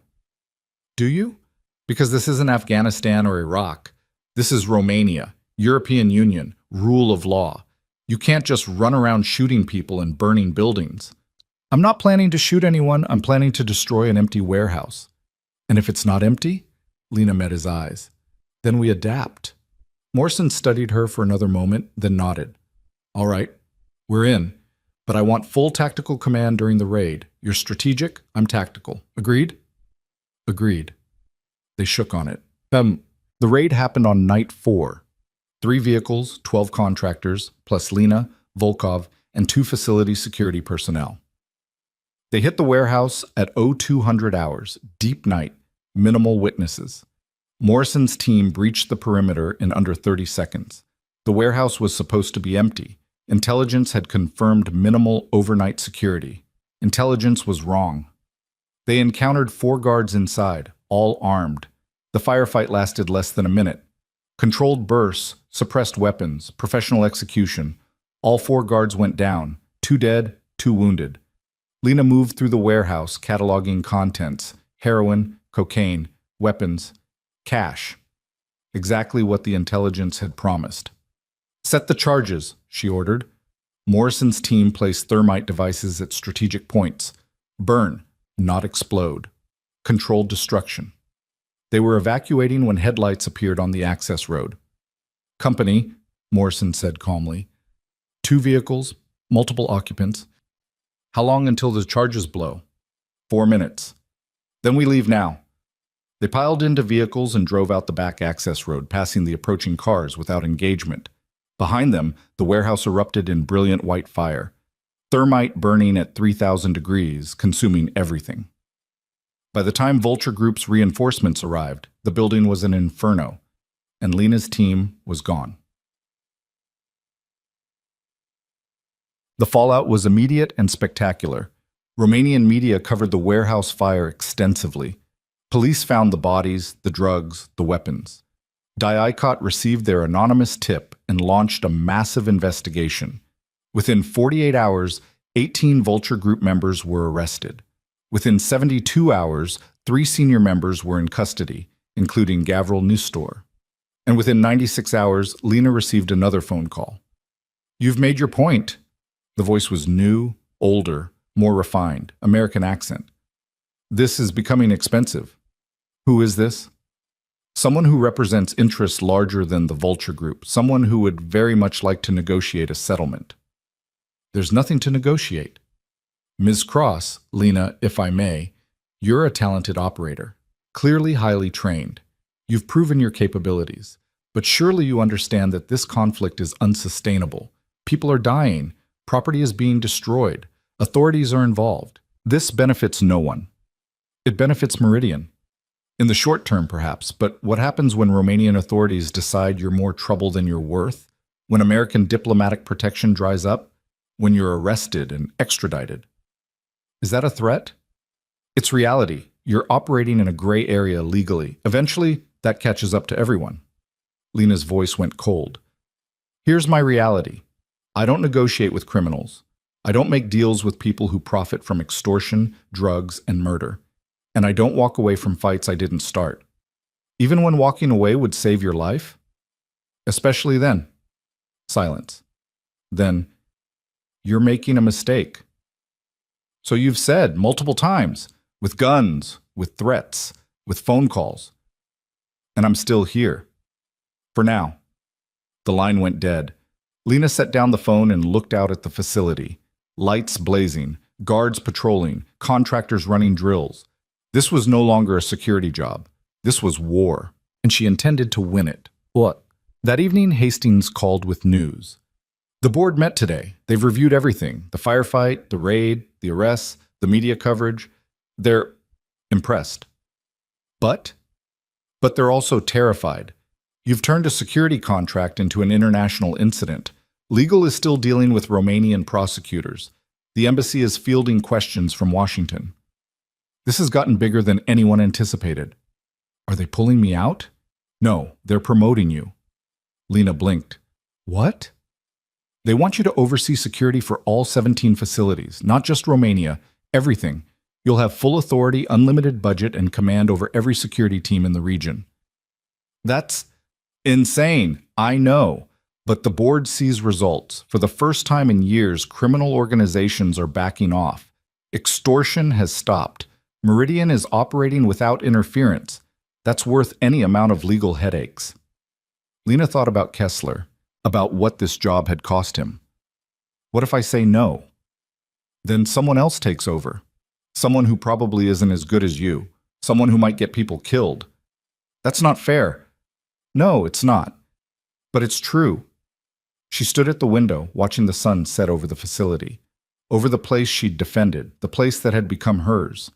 Do you? Because this isn't Afghanistan or Iraq. This is Romania, European Union, rule of law. You can't just run around shooting people and burning buildings. I'm not planning to shoot anyone. I'm planning to destroy an empty warehouse. And if it's not empty? Lena met his eyes. Then we adapt. Morrison studied her for another moment, then nodded. All right, we're in. But I want full tactical command during the raid. You're strategic, I'm tactical. Agreed? Agreed. They shook on it. The raid happened on night 4. 3 vehicles, 12 contractors, plus Lena, Volkov, and 2 facility security personnel. They hit the warehouse at 0200 hours, deep night, minimal witnesses. Morrison's team breached the perimeter in under 30 seconds. The warehouse was supposed to be empty. Intelligence had confirmed minimal overnight security. Intelligence was wrong. They encountered 4 guards inside, all armed. The firefight lasted less than a minute. Controlled bursts, suppressed weapons, professional execution. All 4 guards went down, 2 dead, 2 wounded. Lena moved through the warehouse, cataloging contents: heroin, cocaine, weapons, cash. Exactly what the intelligence had promised. Set the charges, she ordered. Morrison's team placed thermite devices at strategic points. Burn, not explode. Controlled destruction. They were evacuating when headlights appeared on the access road. Company, Morrison said calmly. 2 vehicles, multiple occupants. How long until the charges blow? 4 minutes. Then we leave now. They piled into vehicles and drove out the back access road, passing the approaching cars without engagement. Behind them, the warehouse erupted in brilliant white fire. Thermite burning at 3,000 degrees, consuming everything. By the time Vulture Group's reinforcements arrived, the building was an inferno, and Lena's team was gone. The fallout was immediate and spectacular. Romanian media covered the warehouse fire extensively. Police found the bodies, the drugs, the weapons. Diicot received their anonymous tip and launched a massive investigation. Within 48 hours, 18 Vulture Group members were arrested. Within 72 hours, 3 senior members were in custody, including Gavril Nustor. And within 96 hours, Lena received another phone call. "You've made your point." The voice was new, older, more refined, American accent. "This is becoming expensive." "Who is this?" "Someone who represents interests larger than the Vulture Group, someone who would very much like to negotiate a settlement." "There's nothing to negotiate." "Ms. Cross, Lena, if I may, you're a talented operator, clearly highly trained. You've proven your capabilities, but surely you understand that this conflict is unsustainable. People are dying, property is being destroyed, authorities are involved. This benefits no one. It benefits Meridian. In the short term, perhaps, but what happens when Romanian authorities decide you're more trouble than you're worth? When American diplomatic protection dries up? When you're arrested and extradited? Is that a threat? It's reality. You're operating in a gray area legally. Eventually, that catches up to everyone. Lena's voice went cold. Here's my reality. I don't negotiate with criminals. I don't make deals with people who profit from extortion, drugs, and murder. And I don't walk away from fights I didn't start. Even when walking away would save your life? Especially then. Silence. Then, you're making a mistake. So you've said multiple times, with guns, with threats, with phone calls. And I'm still here. For now. The line went dead. Lena set down the phone and looked out at the facility. Lights blazing, guards patrolling, contractors running drills. This was no longer a security job. This was war, and she intended to win it. What? That evening, Hastings called with news. The board met today. They've reviewed everything. The firefight, the raid, the arrests, the media coverage. They're impressed. But they're also terrified. You've turned a security contract into an international incident. Legal is still dealing with Romanian prosecutors. The embassy is fielding questions from Washington. This has gotten bigger than anyone anticipated. Are they pulling me out? No, they're promoting you. Lena blinked. What? They want you to oversee security for all 17 facilities, not just Romania, everything. You'll have full authority, unlimited budget, and command over every security team in the region. That's insane, I know. But the board sees results. For the first time in years, criminal organizations are backing off. Extortion has stopped. Meridian is operating without interference. That's worth any amount of legal headaches. Lena thought about Kessler, about what this job had cost him. What if I say no? Then someone else takes over. Someone who probably isn't as good as you. Someone who might get people killed. That's not fair. No, it's not. But it's true. She stood at the window, watching the sun set over the facility, over the place she'd defended, the place that had become hers.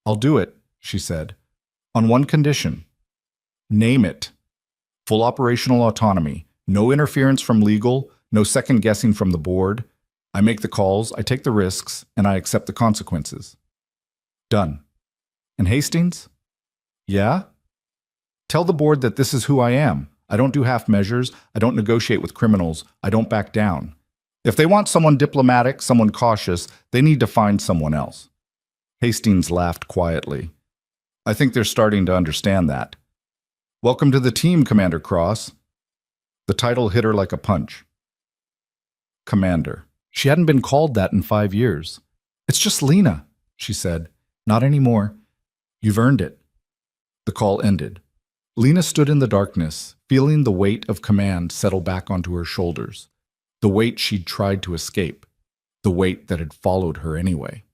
I'll do it, she said, on one condition. Name it. Full operational autonomy, no interference from legal, no second guessing from the board. I make the calls, I take the risks, and I accept the consequences. Done. And Hastings? Yeah? Tell the board that this is who I am. I don't do half measures. I don't negotiate with criminals. I don't back down. If they want someone diplomatic, someone cautious, they need to find someone else. Hastings laughed quietly. I think they're starting to understand that. Welcome to the team, Commander Cross. The title hit her like a punch. Commander. She hadn't been called that in 5 years. It's just Lena, she said. Not anymore. You've earned it. The call ended. Lena stood in the darkness, feeling the weight of command settle back onto her shoulders. The weight she'd tried to escape. The weight that had followed her anyway.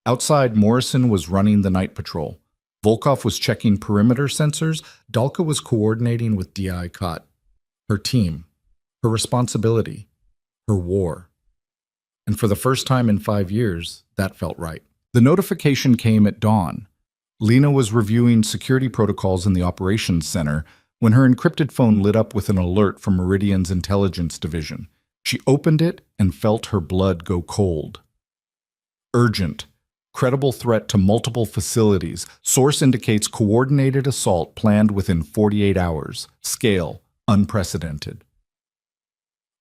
Outside, Morrison was running the night patrol. Volkov was checking perimeter sensors. Dalka was coordinating with DI Kot. Her team. Her responsibility. Her war. And for the first time in 5 years, that felt right. The notification came at dawn. Lena was reviewing security protocols in the operations center when her encrypted phone lit up with an alert from Meridian's intelligence division. She opened it and felt her blood go cold. Urgent. Credible threat to multiple facilities. Source indicates coordinated assault planned within 48 hours. Scale. Unprecedented.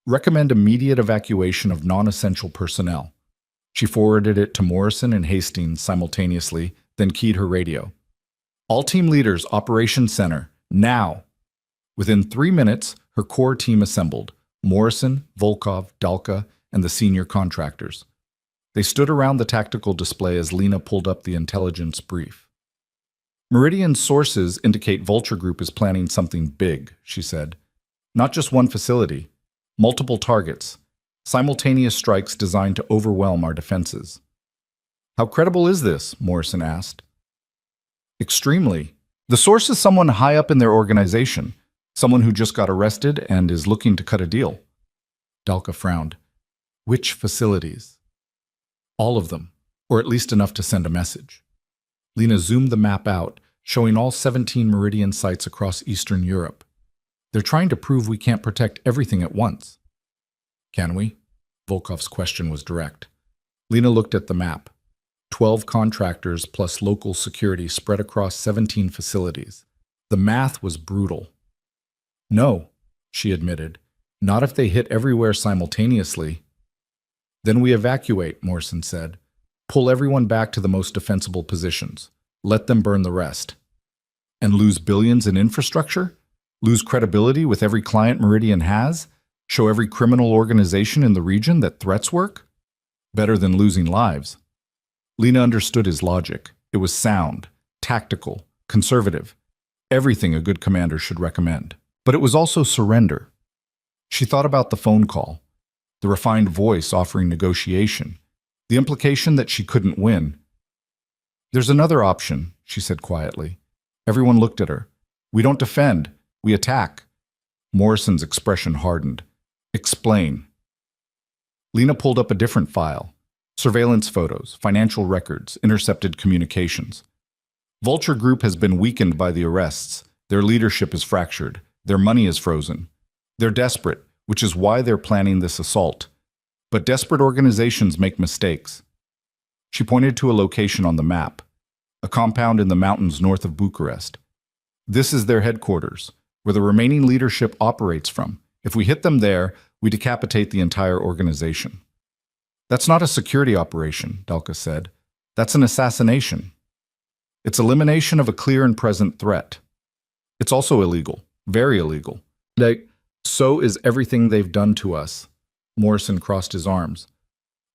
Recommend immediate evacuation of non-essential personnel. She forwarded it to Morrison and Hastings simultaneously, then keyed her radio. All team leaders, Operations Center, now! Within 3 minutes, her core team assembled. Morrison, Volkov, Dalka, and the senior contractors. They stood around the tactical display as Lena pulled up the intelligence brief. Meridian's sources indicate Vulture Group is planning something big, she said. Not just one facility. Multiple targets. Simultaneous strikes designed to overwhelm our defenses. How credible is this? Morrison asked. Extremely. The source is someone high up in their organization, someone who just got arrested and is looking to cut a deal. Dalka frowned. Which facilities? All of them, or at least enough to send a message. Lena zoomed the map out, showing all 17 Meridian sites across Eastern Europe. They're trying to prove we can't protect everything at once. Can we? Volkov's question was direct. Lena looked at the map. 12 contractors plus local security spread across 17 facilities. The math was brutal. No, she admitted. Not if they hit everywhere simultaneously. Then we evacuate, Morrison said. Pull everyone back to the most defensible positions. Let them burn the rest. And lose billions in infrastructure? Lose credibility with every client Meridian has? Show every criminal organization in the region that threats work? Better than losing lives. Lena understood his logic. It was sound, tactical, conservative. Everything a good commander should recommend. But it was also surrender. She thought about the phone call, the refined voice offering negotiation, the implication that she couldn't win. There's another option, she said quietly. Everyone looked at her. We don't defend, we attack. Morrison's expression hardened. Explain. Lena pulled up a different file. Surveillance photos, financial records, intercepted communications. Vulture Group has been weakened by the arrests. Their leadership is fractured. Their money is frozen. They're desperate, which is why they're planning this assault. But desperate organizations make mistakes. She pointed to a location on the map, a compound in the mountains north of Bucharest. This is their headquarters, where the remaining leadership operates from. If we hit them there, we decapitate the entire organization. That's not a security operation, Dalka said. That's an assassination. It's elimination of a clear and present threat. It's also illegal, very illegal. So is everything they've done to us. Morrison crossed his arms.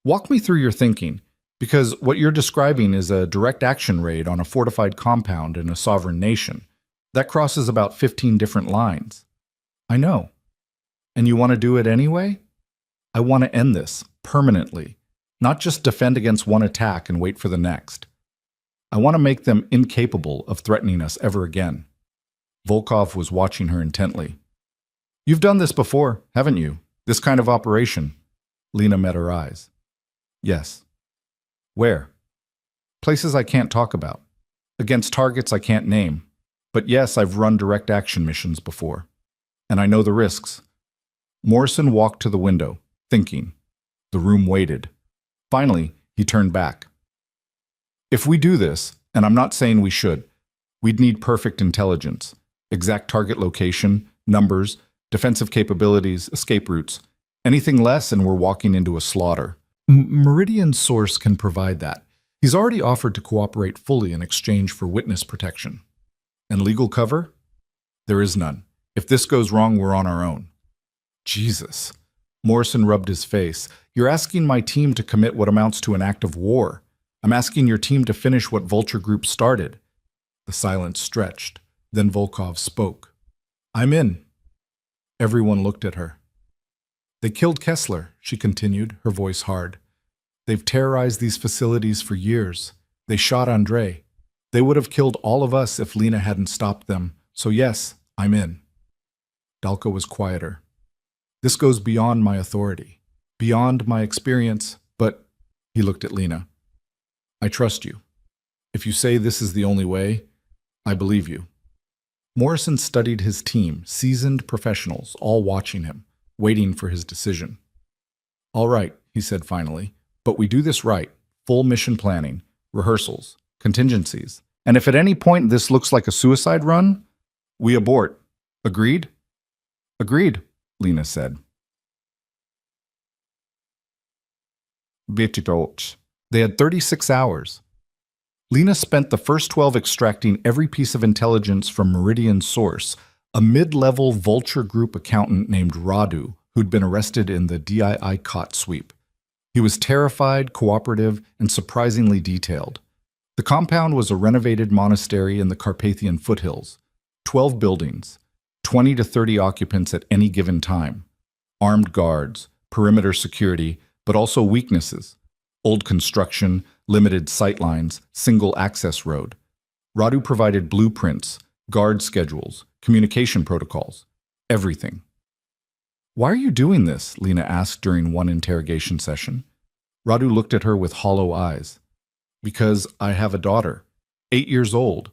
Walk me through your thinking, because what you're describing is a direct action raid on a fortified compound in a sovereign nation. That crosses about 15 different lines. I know. And you want to do it anyway? I want to end this, permanently. not just defend against one attack and wait for the next. I want to make them incapable of threatening us ever again. Volkov was watching her intently. You've done this before, haven't you? This kind of operation. Lena met her eyes. Yes. Where? Places I can't talk about. Against targets I can't name. But yes, I've run direct action missions before. And I know the risks. Morrison walked to the window, thinking. The room waited. Finally, he turned back. If we do this, and I'm not saying we should, we'd need perfect intelligence, exact target location, numbers, defensive capabilities, escape routes. Anything less and we're walking into a slaughter. Meridian's source can provide that. He's already offered to cooperate fully in exchange for witness protection. And legal cover? There is none. If this goes wrong, we're on our own. Jesus. Morrison rubbed his face. You're asking my team to commit what amounts to an act of war. I'm asking your team to finish what Vulture Group started. The silence stretched. Then Volkov spoke. I'm in. Everyone looked at her. They killed Kessler, she continued, her voice hard. They've terrorized these facilities for years. They shot Andrei. They would have killed all of us if Lena hadn't stopped them. So yes, I'm in. Dalka was quieter. This goes beyond my authority, beyond my experience, but, he looked at Lena. I trust you. If you say this is the only way, I believe you. Morrison studied his team, seasoned professionals, all watching him, waiting for his decision. All right, he said finally, but we do this right, full mission planning, rehearsals, contingencies. And if at any point this looks like a suicide run, we abort. Agreed? Agreed, Lena said. They had 36 hours. Lena spent the first 12 extracting every piece of intelligence from Meridian's source, a mid-level Vulture Group accountant named Radu, who'd been arrested in the DII COT sweep. He was terrified, cooperative, and surprisingly detailed. The compound was a renovated monastery in the Carpathian foothills. 12 buildings, 20 to 30 occupants at any given time. Armed guards, perimeter security, but also weaknesses. Old construction, limited sightlines, single access road. Radu provided blueprints, guard schedules, communication protocols, everything. Why are you doing this? Lena asked during one interrogation session. Radu looked at her with hollow eyes. Because I have a daughter, 8 years old.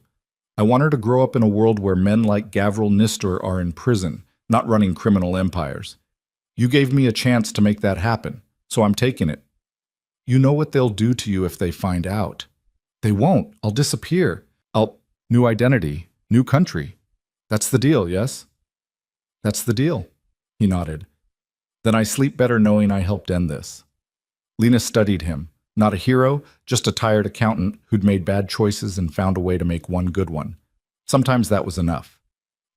I want her to grow up in a world where men like Gavril Nistor are in prison, not running criminal empires. You gave me a chance to make that happen, so I'm taking it. You know what they'll do to you if they find out. They won't. I'll disappear. New identity, new country. That's the deal, yes? That's the deal, he nodded. Then I sleep better knowing I helped end this. Lena studied him. Not a hero, just a tired accountant who'd made bad choices and found a way to make one good one. Sometimes that was enough.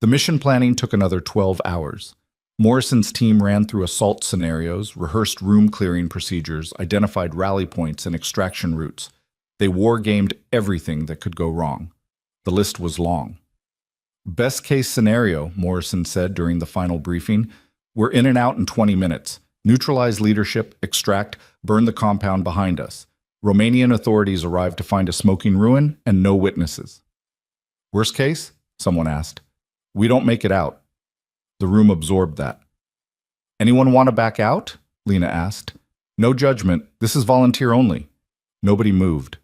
The mission planning took another 12 hours. Morrison's team ran through assault scenarios, rehearsed room-clearing procedures, identified rally points and extraction routes. They war-gamed everything that could go wrong. The list was long. Best case scenario, Morrison said during the final briefing, we're in and out in 20 minutes. Neutralize leadership, extract, burn the compound behind us. Romanian authorities arrive to find a smoking ruin and no witnesses. Worst case? Someone asked. We don't make it out. The room absorbed that. Anyone want to back out? Lena asked. No judgment. This is volunteer only. Nobody moved.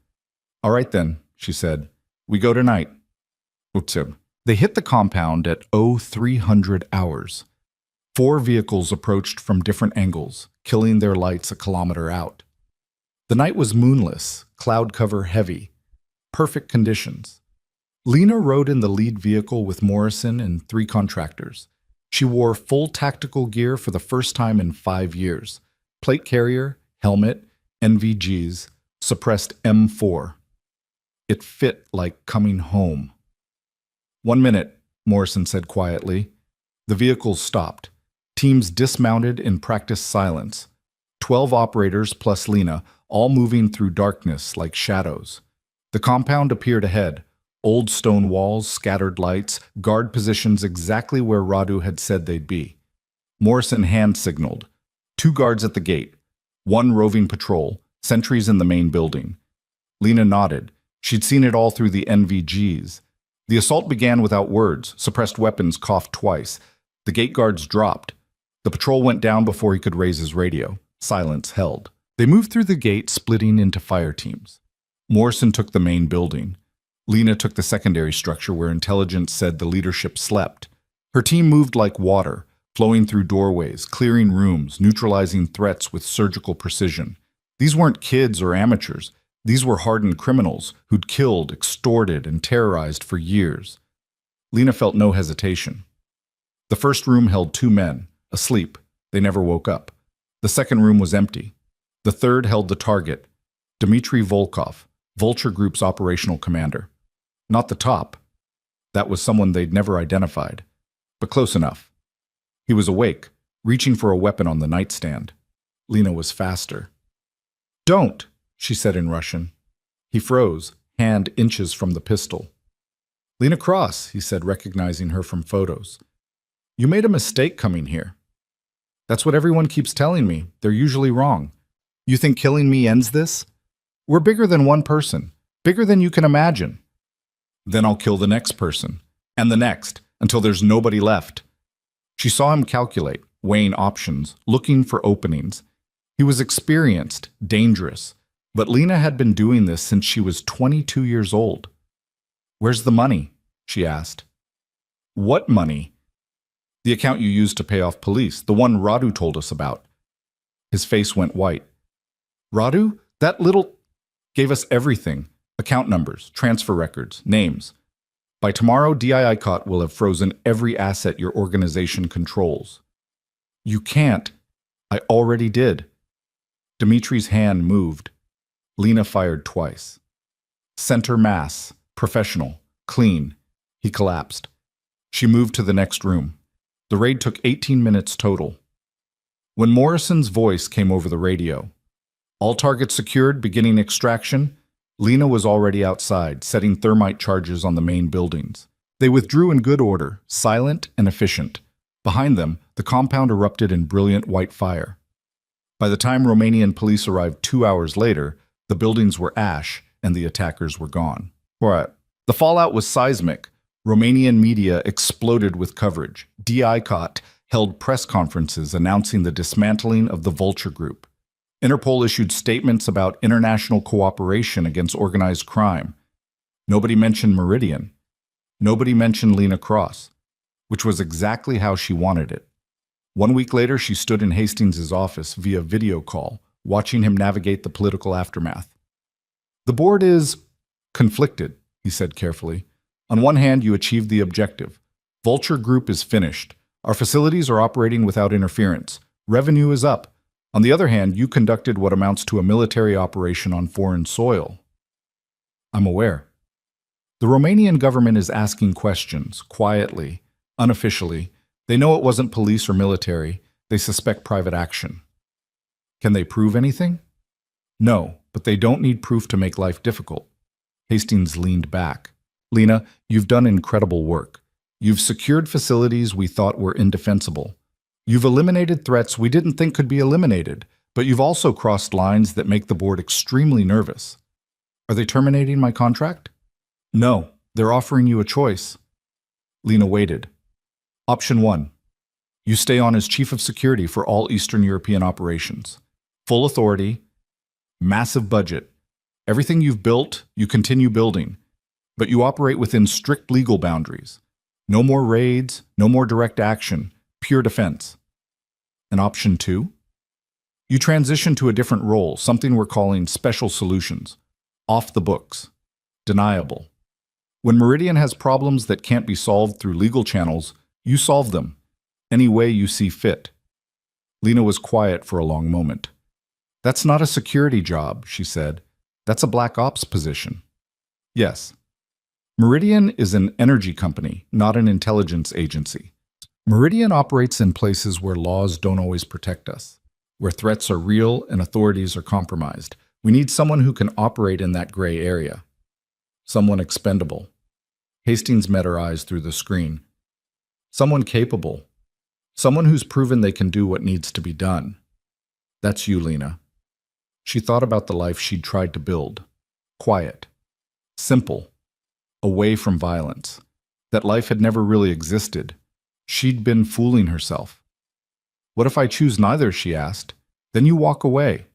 All right then, she said. We go tonight. They hit the compound at 0300 hours. 4 vehicles approached from different angles, killing their lights a kilometer out. The night was moonless, cloud cover heavy. Perfect conditions. Lena rode in the lead vehicle with Morrison and 3 contractors. She wore full tactical gear for the first time in 5 years. Plate carrier, helmet, NVGs, suppressed M4. It fit like coming home. 1 minute, Morrison said quietly. The vehicles stopped. Teams dismounted in practice silence. 12 operators plus Lena, all moving through darkness like shadows. The compound appeared ahead. Old stone walls, scattered lights, guard positions exactly where Radu had said they'd be. Morrison hand-signaled. 2 guards at the gate. 1 roving patrol. Sentries in the main building. Lena nodded. She'd seen it all through the NVGs. The assault began without words. Suppressed weapons coughed twice. The gate guards dropped. The patrol went down before he could raise his radio. Silence held. They moved through the gate, splitting into fire teams. Morrison took the main building. Lena took the secondary structure where intelligence said the leadership slept. Her team moved like water, flowing through doorways, clearing rooms, neutralizing threats with surgical precision. These weren't kids or amateurs. These were hardened criminals who'd killed, extorted, and terrorized for years. Lena felt no hesitation. The first room held 2 men, asleep. They never woke up. The second room was empty. The third held the target, Dmitry Volkov, Vulture Group's operational commander. Not the top. That was someone they'd never identified, but close enough. He was awake, reaching for a weapon on the nightstand. Lena was faster. "Don't," she said in Russian. He froze, hand inches from the pistol. "Lena Cross," he said, recognizing her from photos. "You made a mistake coming here." "That's what everyone keeps telling me. They're usually wrong. You think killing me ends this? We're bigger than one person, bigger than you can imagine." "Then I'll kill the next person, and the next, until there's nobody left." She saw him calculate, weighing options, looking for openings. He was experienced, dangerous, but Lena had been doing this since she was 22 years old. "Where's the money?" she asked. "What money?" "The account you used to pay off police, the one Radu told us about." His face went white. "Radu? That little—" "Gave us everything. Account numbers, transfer records, names. By tomorrow, DIICOT will have frozen every asset your organization controls." "You can't." "I already did." Dimitri's hand moved. Lena fired twice. Center mass, professional, clean. He collapsed. She moved to the next room. The raid took 18 minutes total. When Morrison's voice came over the radio, "All targets secured, beginning extraction," Lena was already outside, setting thermite charges on the main buildings. They withdrew in good order, silent and efficient. Behind them, the compound erupted in brilliant white fire. By the time Romanian police arrived 2 hours later, the buildings were ash and the attackers were gone. The fallout was seismic. Romanian media exploded with coverage. DIICOT held press conferences announcing the dismantling of the Vulture Group. Interpol issued statements about international cooperation against organized crime. Nobody mentioned Meridian. Nobody mentioned Lena Cross, which was exactly how she wanted it. 1 week later, she stood in Hastings' office via video call, watching him navigate the political aftermath. "The board is conflicted," he said carefully. "On one hand, you achieved the objective. Vulture Group is finished. Our facilities are operating without interference. Revenue is up. On the other hand, you conducted what amounts to a military operation on foreign soil." "I'm aware." "The Romanian government is asking questions, quietly, unofficially. They know it wasn't police or military. They suspect private action." "Can they prove anything?" "No, but they don't need proof to make life difficult." Hastings leaned back. "Lena, you've done incredible work. You've secured facilities we thought were indefensible. You've eliminated threats we didn't think could be eliminated, but you've also crossed lines that make the board extremely nervous." "Are they terminating my contract?" "No, they're offering you a choice." Lena waited. Option 1. You stay on as Chief of Security for all Eastern European operations. Full authority, massive budget. Everything you've built, you continue building, but you operate within strict legal boundaries. No more raids, no more direct action, pure defense. And option 2? You transition to a different role, something we're calling special solutions. Off the books. Deniable. When Meridian has problems that can't be solved through legal channels, you solve them, any way you see fit. Lena was quiet for a long moment. "That's not a security job," she said. "That's a black ops position." "Yes. Meridian is an energy company, not an intelligence agency. Meridian operates in places where laws don't always protect us, where threats are real and authorities are compromised. We need someone who can operate in that gray area. Someone expendable." Hastings met her eyes through the screen. "Someone capable. Someone who's proven they can do what needs to be done. That's you, Lena." She thought about the life she'd tried to build. Quiet. Simple. Away from violence. That life had never really existed. She'd been fooling herself. What if I choose neither, she asked. Then you walk away.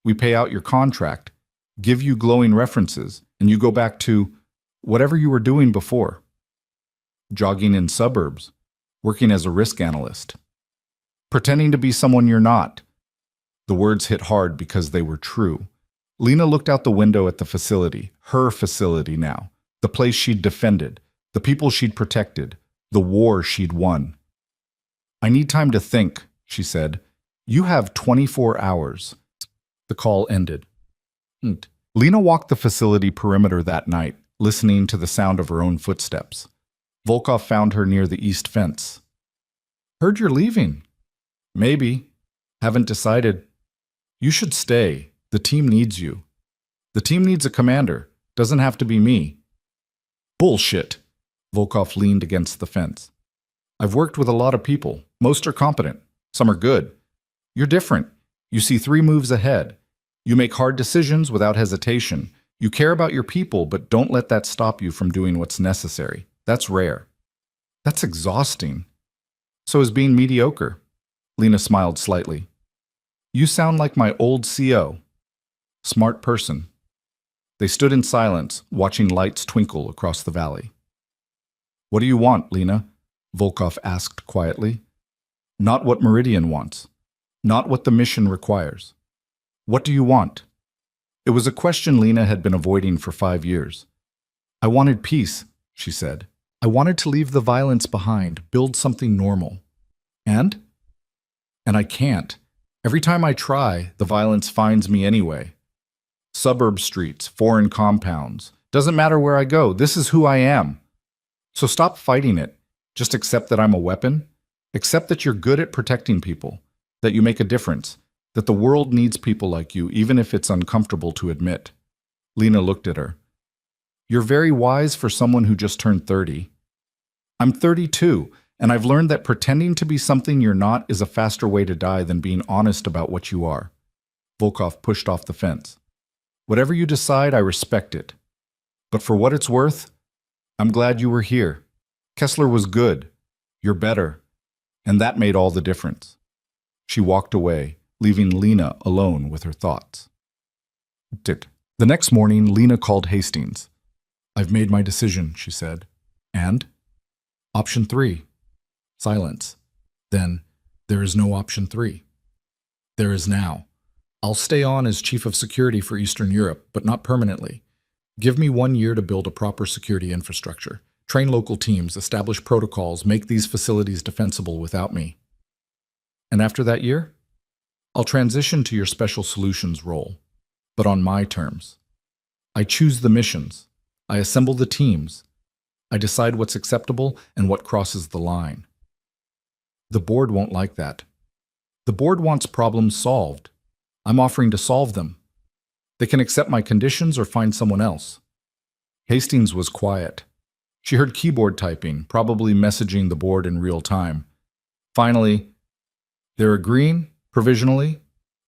We pay out your contract, give you glowing references, and you go back to whatever you were doing before. Jogging in suburbs, working as a risk analyst, pretending to be someone you're not. The words hit hard because they were true. Lena looked out the window at the facility, her facility now, the place she'd defended, the people she'd protected, the war she'd won. I need time to think, she said. You have 24 hours. The call ended. Lena walked the facility perimeter that night, listening to the sound of her own footsteps. Volkov found her near the east fence. Heard you're leaving. Maybe. Haven't decided. You should stay. The team needs you. The team needs a commander. Doesn't have to be me. Bullshit. Volkov leaned against the fence. I've worked with a lot of people. Most are competent. Some are good. You're different. You see 3 moves ahead. You make hard decisions without hesitation. You care about your people, but don't let that stop you from doing what's necessary. That's rare. That's exhausting. So is being mediocre. Lena smiled slightly. You sound like my old CO. Smart person. They stood in silence, watching lights twinkle across the valley. What do you want, Lena? Volkov asked quietly. Not what Meridian wants. Not what the mission requires. What do you want? It was a question Lena had been avoiding for 5 years. I wanted peace, she said. I wanted to leave the violence behind, build something normal. And I can't. Every time I try, the violence finds me anyway. Suburb streets, foreign compounds. Doesn't matter where I go. This is who I am. So stop fighting it. Just accept that I'm a weapon. Accept that you're good at protecting people, that you make a difference, that the world needs people like you, even if it's uncomfortable to admit. Lena looked at her. You're very wise for someone who just turned 30. I'm 32, and I've learned that pretending to be something you're not is a faster way to die than being honest about what you are. Volkov pushed off the fence. Whatever you decide, I respect it. But for what it's worth, I'm glad you were here. Kessler was good. You're better. And that made all the difference. She walked away, leaving Lena alone with her thoughts. The next morning, Lena called Hastings. I've made my decision, she said. And? Option 3. Silence. Then, there is no option 3. There is now. I'll stay on as Chief of Security for Eastern Europe, but not permanently. Give me 1 year to build a proper security infrastructure. Train local teams, establish protocols, make these facilities defensible without me. And after that year, I'll transition to your special solutions role, but on my terms. I choose the missions. I assemble the teams. I decide what's acceptable and what crosses the line. The board won't like that. The board wants problems solved. I'm offering to solve them. They can accept my conditions or find someone else. Hastings was quiet. She heard keyboard typing, probably messaging the board in real time. Finally, they're agreeing, provisionally,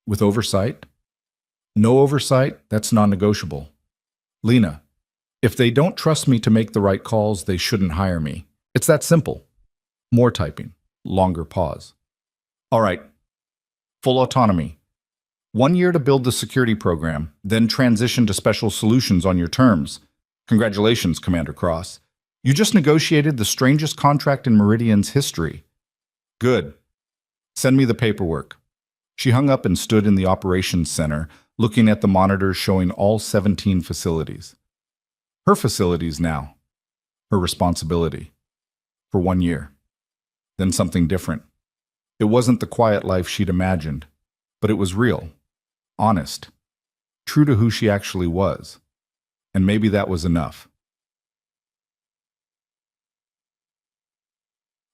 with oversight. No oversight, that's non-negotiable. Lena, if they don't trust me to make the right calls, they shouldn't hire me. It's that simple. More typing, longer pause. All right, full autonomy. 1 year to build the security program, then transition to special solutions on your terms. Congratulations, Commander Cross. You just negotiated the strangest contract in Meridian's history. Good. Send me the paperwork. She hung up and stood in the operations center, looking at the monitors showing all 17 facilities. Her facilities now. Her responsibility. For 1 year. Then something different. It wasn't the quiet life she'd imagined, but it was real, honest, true to who she actually was. And maybe that was enough.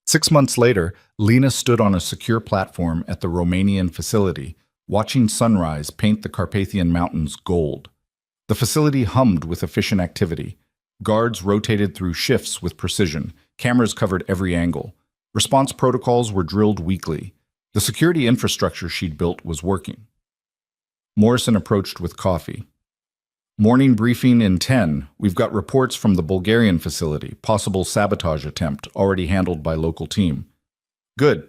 6 months later, Lena stood on a secure platform at the Romanian facility, watching sunrise paint the Carpathian Mountains gold. The facility hummed with efficient activity. Guards rotated through shifts with precision. Cameras covered every angle. Response protocols were drilled weekly. The security infrastructure she'd built was working. Morrison approached with coffee. Morning briefing in 10. We've got reports from the Bulgarian facility, possible sabotage attempt, already handled by local team. Good.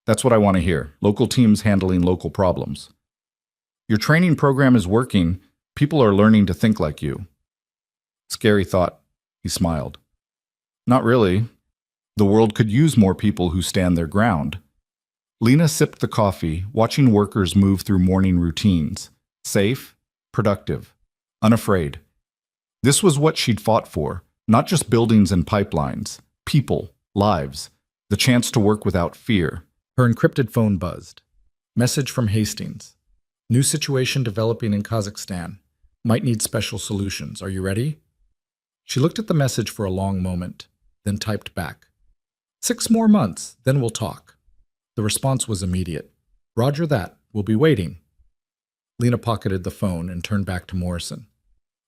That's what I want to hear. Local teams handling local problems. Your training program is working. People are learning to think like you. Scary thought. He smiled. Not really. The world could use more people who stand their ground. Lena sipped the coffee, watching workers move through morning routines. Safe, productive, unafraid. This was what she'd fought for, not just buildings and pipelines, people, lives, the chance to work without fear. Her encrypted phone buzzed. Message from Hastings. New situation developing in Kazakhstan. Might need special solutions. Are you ready? She looked at the message for a long moment, then typed back. 6 more months, then we'll talk. The response was immediate. Roger that. We'll be waiting. Lena pocketed the phone and turned back to Morrison.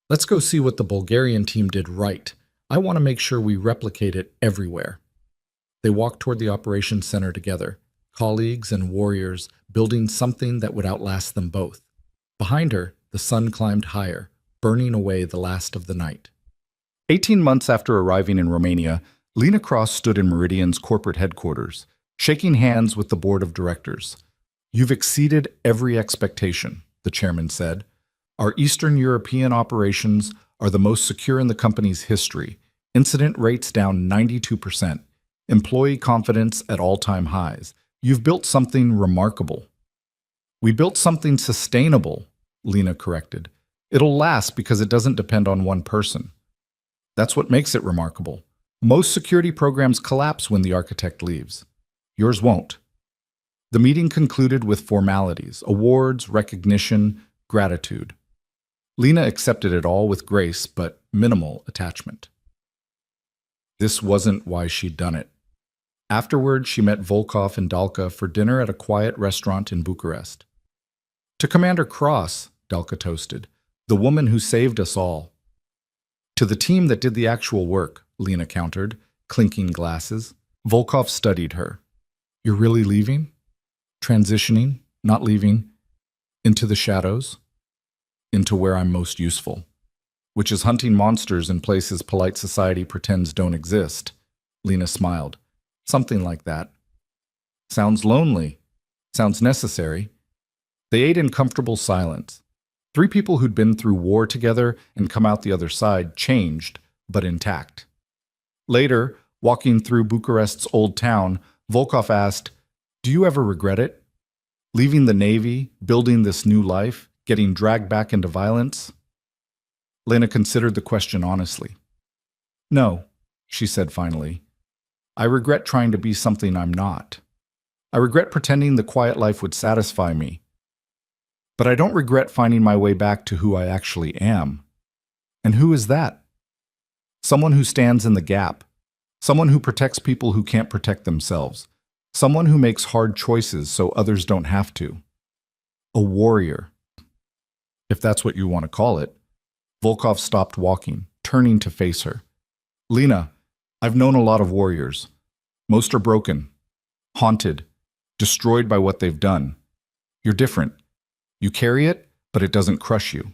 Let's go see what the Bulgarian team did right. I want to make sure we replicate it everywhere. They walked toward the operations center together, colleagues and warriors building something that would outlast them both. Behind her, the sun climbed higher, burning away the last of the night. 18 months after arriving in Romania, Lena Cross stood in Meridian's corporate headquarters, shaking hands with the board of directors. You've exceeded every expectation, the chairman said. Our Eastern European operations are the most secure in the company's history. Incident rates down 92%. Employee confidence at all-time highs. You've built something remarkable. We built something sustainable, Lena corrected. It'll last because it doesn't depend on one person. That's what makes it remarkable. Most security programs collapse when the architect leaves. Yours won't. The meeting concluded with formalities, awards, recognition, gratitude. Lena accepted it all with grace, but minimal attachment. This wasn't why she'd done it. Afterward, she met Volkov and Dalka for dinner at a quiet restaurant in Bucharest. To Commander Cross, Dalka toasted, the woman who saved us all. To the team that did the actual work, Lena countered, clinking glasses. Volkov studied her. You're really leaving? Transitioning, not leaving, into the shadows? Into where I'm most useful, which is hunting monsters in places polite society pretends don't exist. Lena smiled. Something like that. Sounds lonely. Sounds necessary. They ate in comfortable silence. 3 people who'd been through war together and come out the other side changed, but intact. Later, walking through Bucharest's old town, Volkov asked, Do you ever regret it? Leaving the Navy, building this new life, getting dragged back into violence? Lena considered the question honestly. No, she said finally. I regret trying to be something I'm not. I regret pretending the quiet life would satisfy me. But I don't regret finding my way back to who I actually am. And who is that? Someone who stands in the gap. Someone who protects people who can't protect themselves. Someone who makes hard choices so others don't have to. A warrior, if that's what you want to call it. Volkov stopped walking, turning to face her. Lena, I've known a lot of warriors. Most are broken, haunted, destroyed by what they've done. You're different. You carry it, but it doesn't crush you.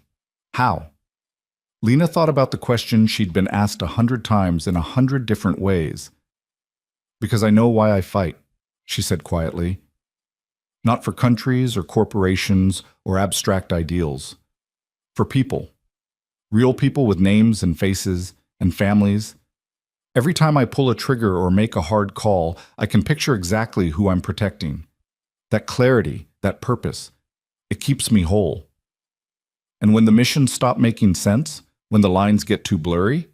How? Lena thought about the question she'd been asked 100 times in 100 different ways. Because I know why I fight, she said quietly. Not for countries or corporations or abstract ideals. For people. Real people with names and faces and families. Every time I pull a trigger or make a hard call, I can picture exactly who I'm protecting. That clarity, that purpose, it keeps me whole. And when the missions stop making sense, when the lines get too blurry,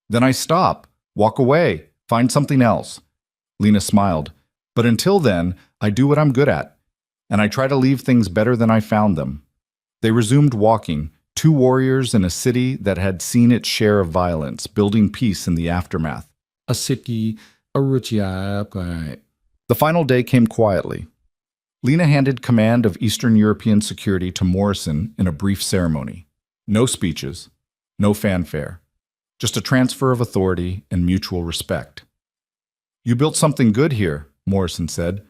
then I stop, walk away, find something else. Lena smiled. But until then, I do what I'm good at, and I try to leave things better than I found them. They resumed walking, 2 warriors in a city that had seen its share of violence, building peace in the aftermath. A city, the final day came quietly. Lena handed command of Eastern European security to Morrison in a brief ceremony. No speeches, no fanfare, just a transfer of authority and mutual respect. You built something good here, Morrison said.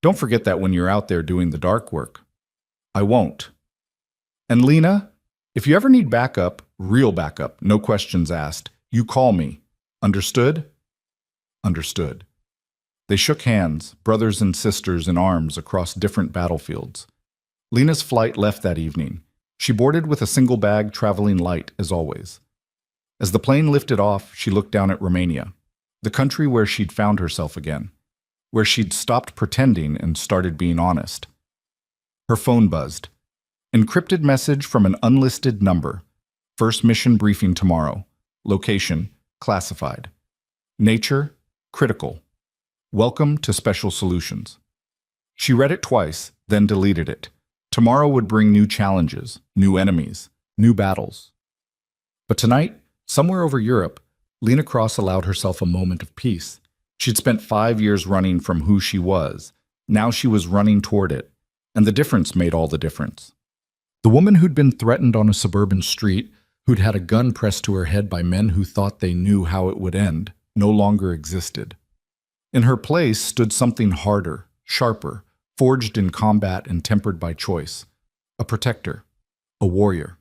Don't forget that when you're out there doing the dark work. I won't. And Lena, if you ever need backup, real backup, no questions asked, you call me. Understood? Understood. They shook hands, brothers and sisters in arms across different battlefields. Lena's flight left that evening. She boarded with a single bag, traveling light, as always. As the plane lifted off, she looked down at Romania, the country where she'd found herself again, where she'd stopped pretending and started being honest. Her phone buzzed. Encrypted message from an unlisted number. First mission briefing tomorrow. Location, classified. Nature, critical. Welcome to Special Solutions. She read it twice, then deleted it. Tomorrow would bring new challenges, new enemies, new battles. But tonight, somewhere over Europe, Lena Cross allowed herself a moment of peace. She'd spent 5 years running from who she was. Now she was running toward it, and the difference made all the difference. The woman who'd been threatened on a suburban street, who'd had a gun pressed to her head by men who thought they knew how it would end, no longer existed. In her place stood something harder, sharper, forged in combat and tempered by choice. A protector, a warrior.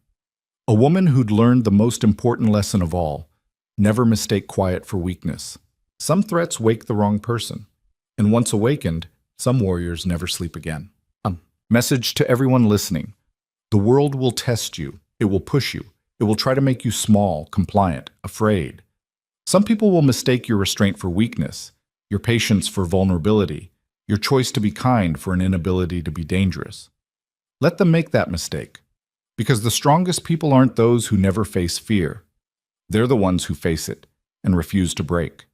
A woman who'd learned the most important lesson of all: never mistake quiet for weakness. Some threats wake the wrong person, and once awakened, some warriors never sleep again. Message to everyone listening. The world will test you. It will push you. It will try to make you small, compliant, afraid. Some people will mistake your restraint for weakness, your patience for vulnerability, your choice to be kind for an inability to be dangerous. Let them make that mistake, because the strongest people aren't those who never face fear. They're the ones who face it and refuse to break.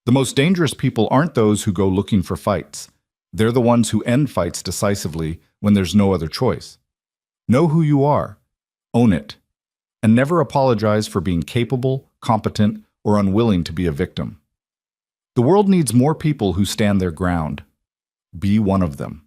The most dangerous people aren't those who go looking for fights. They're the ones who end fights decisively when there's no other choice. Know who you are, own it, and never apologize for being capable, competent, or unwilling to be a victim. The world needs more people who stand their ground. Be one of them.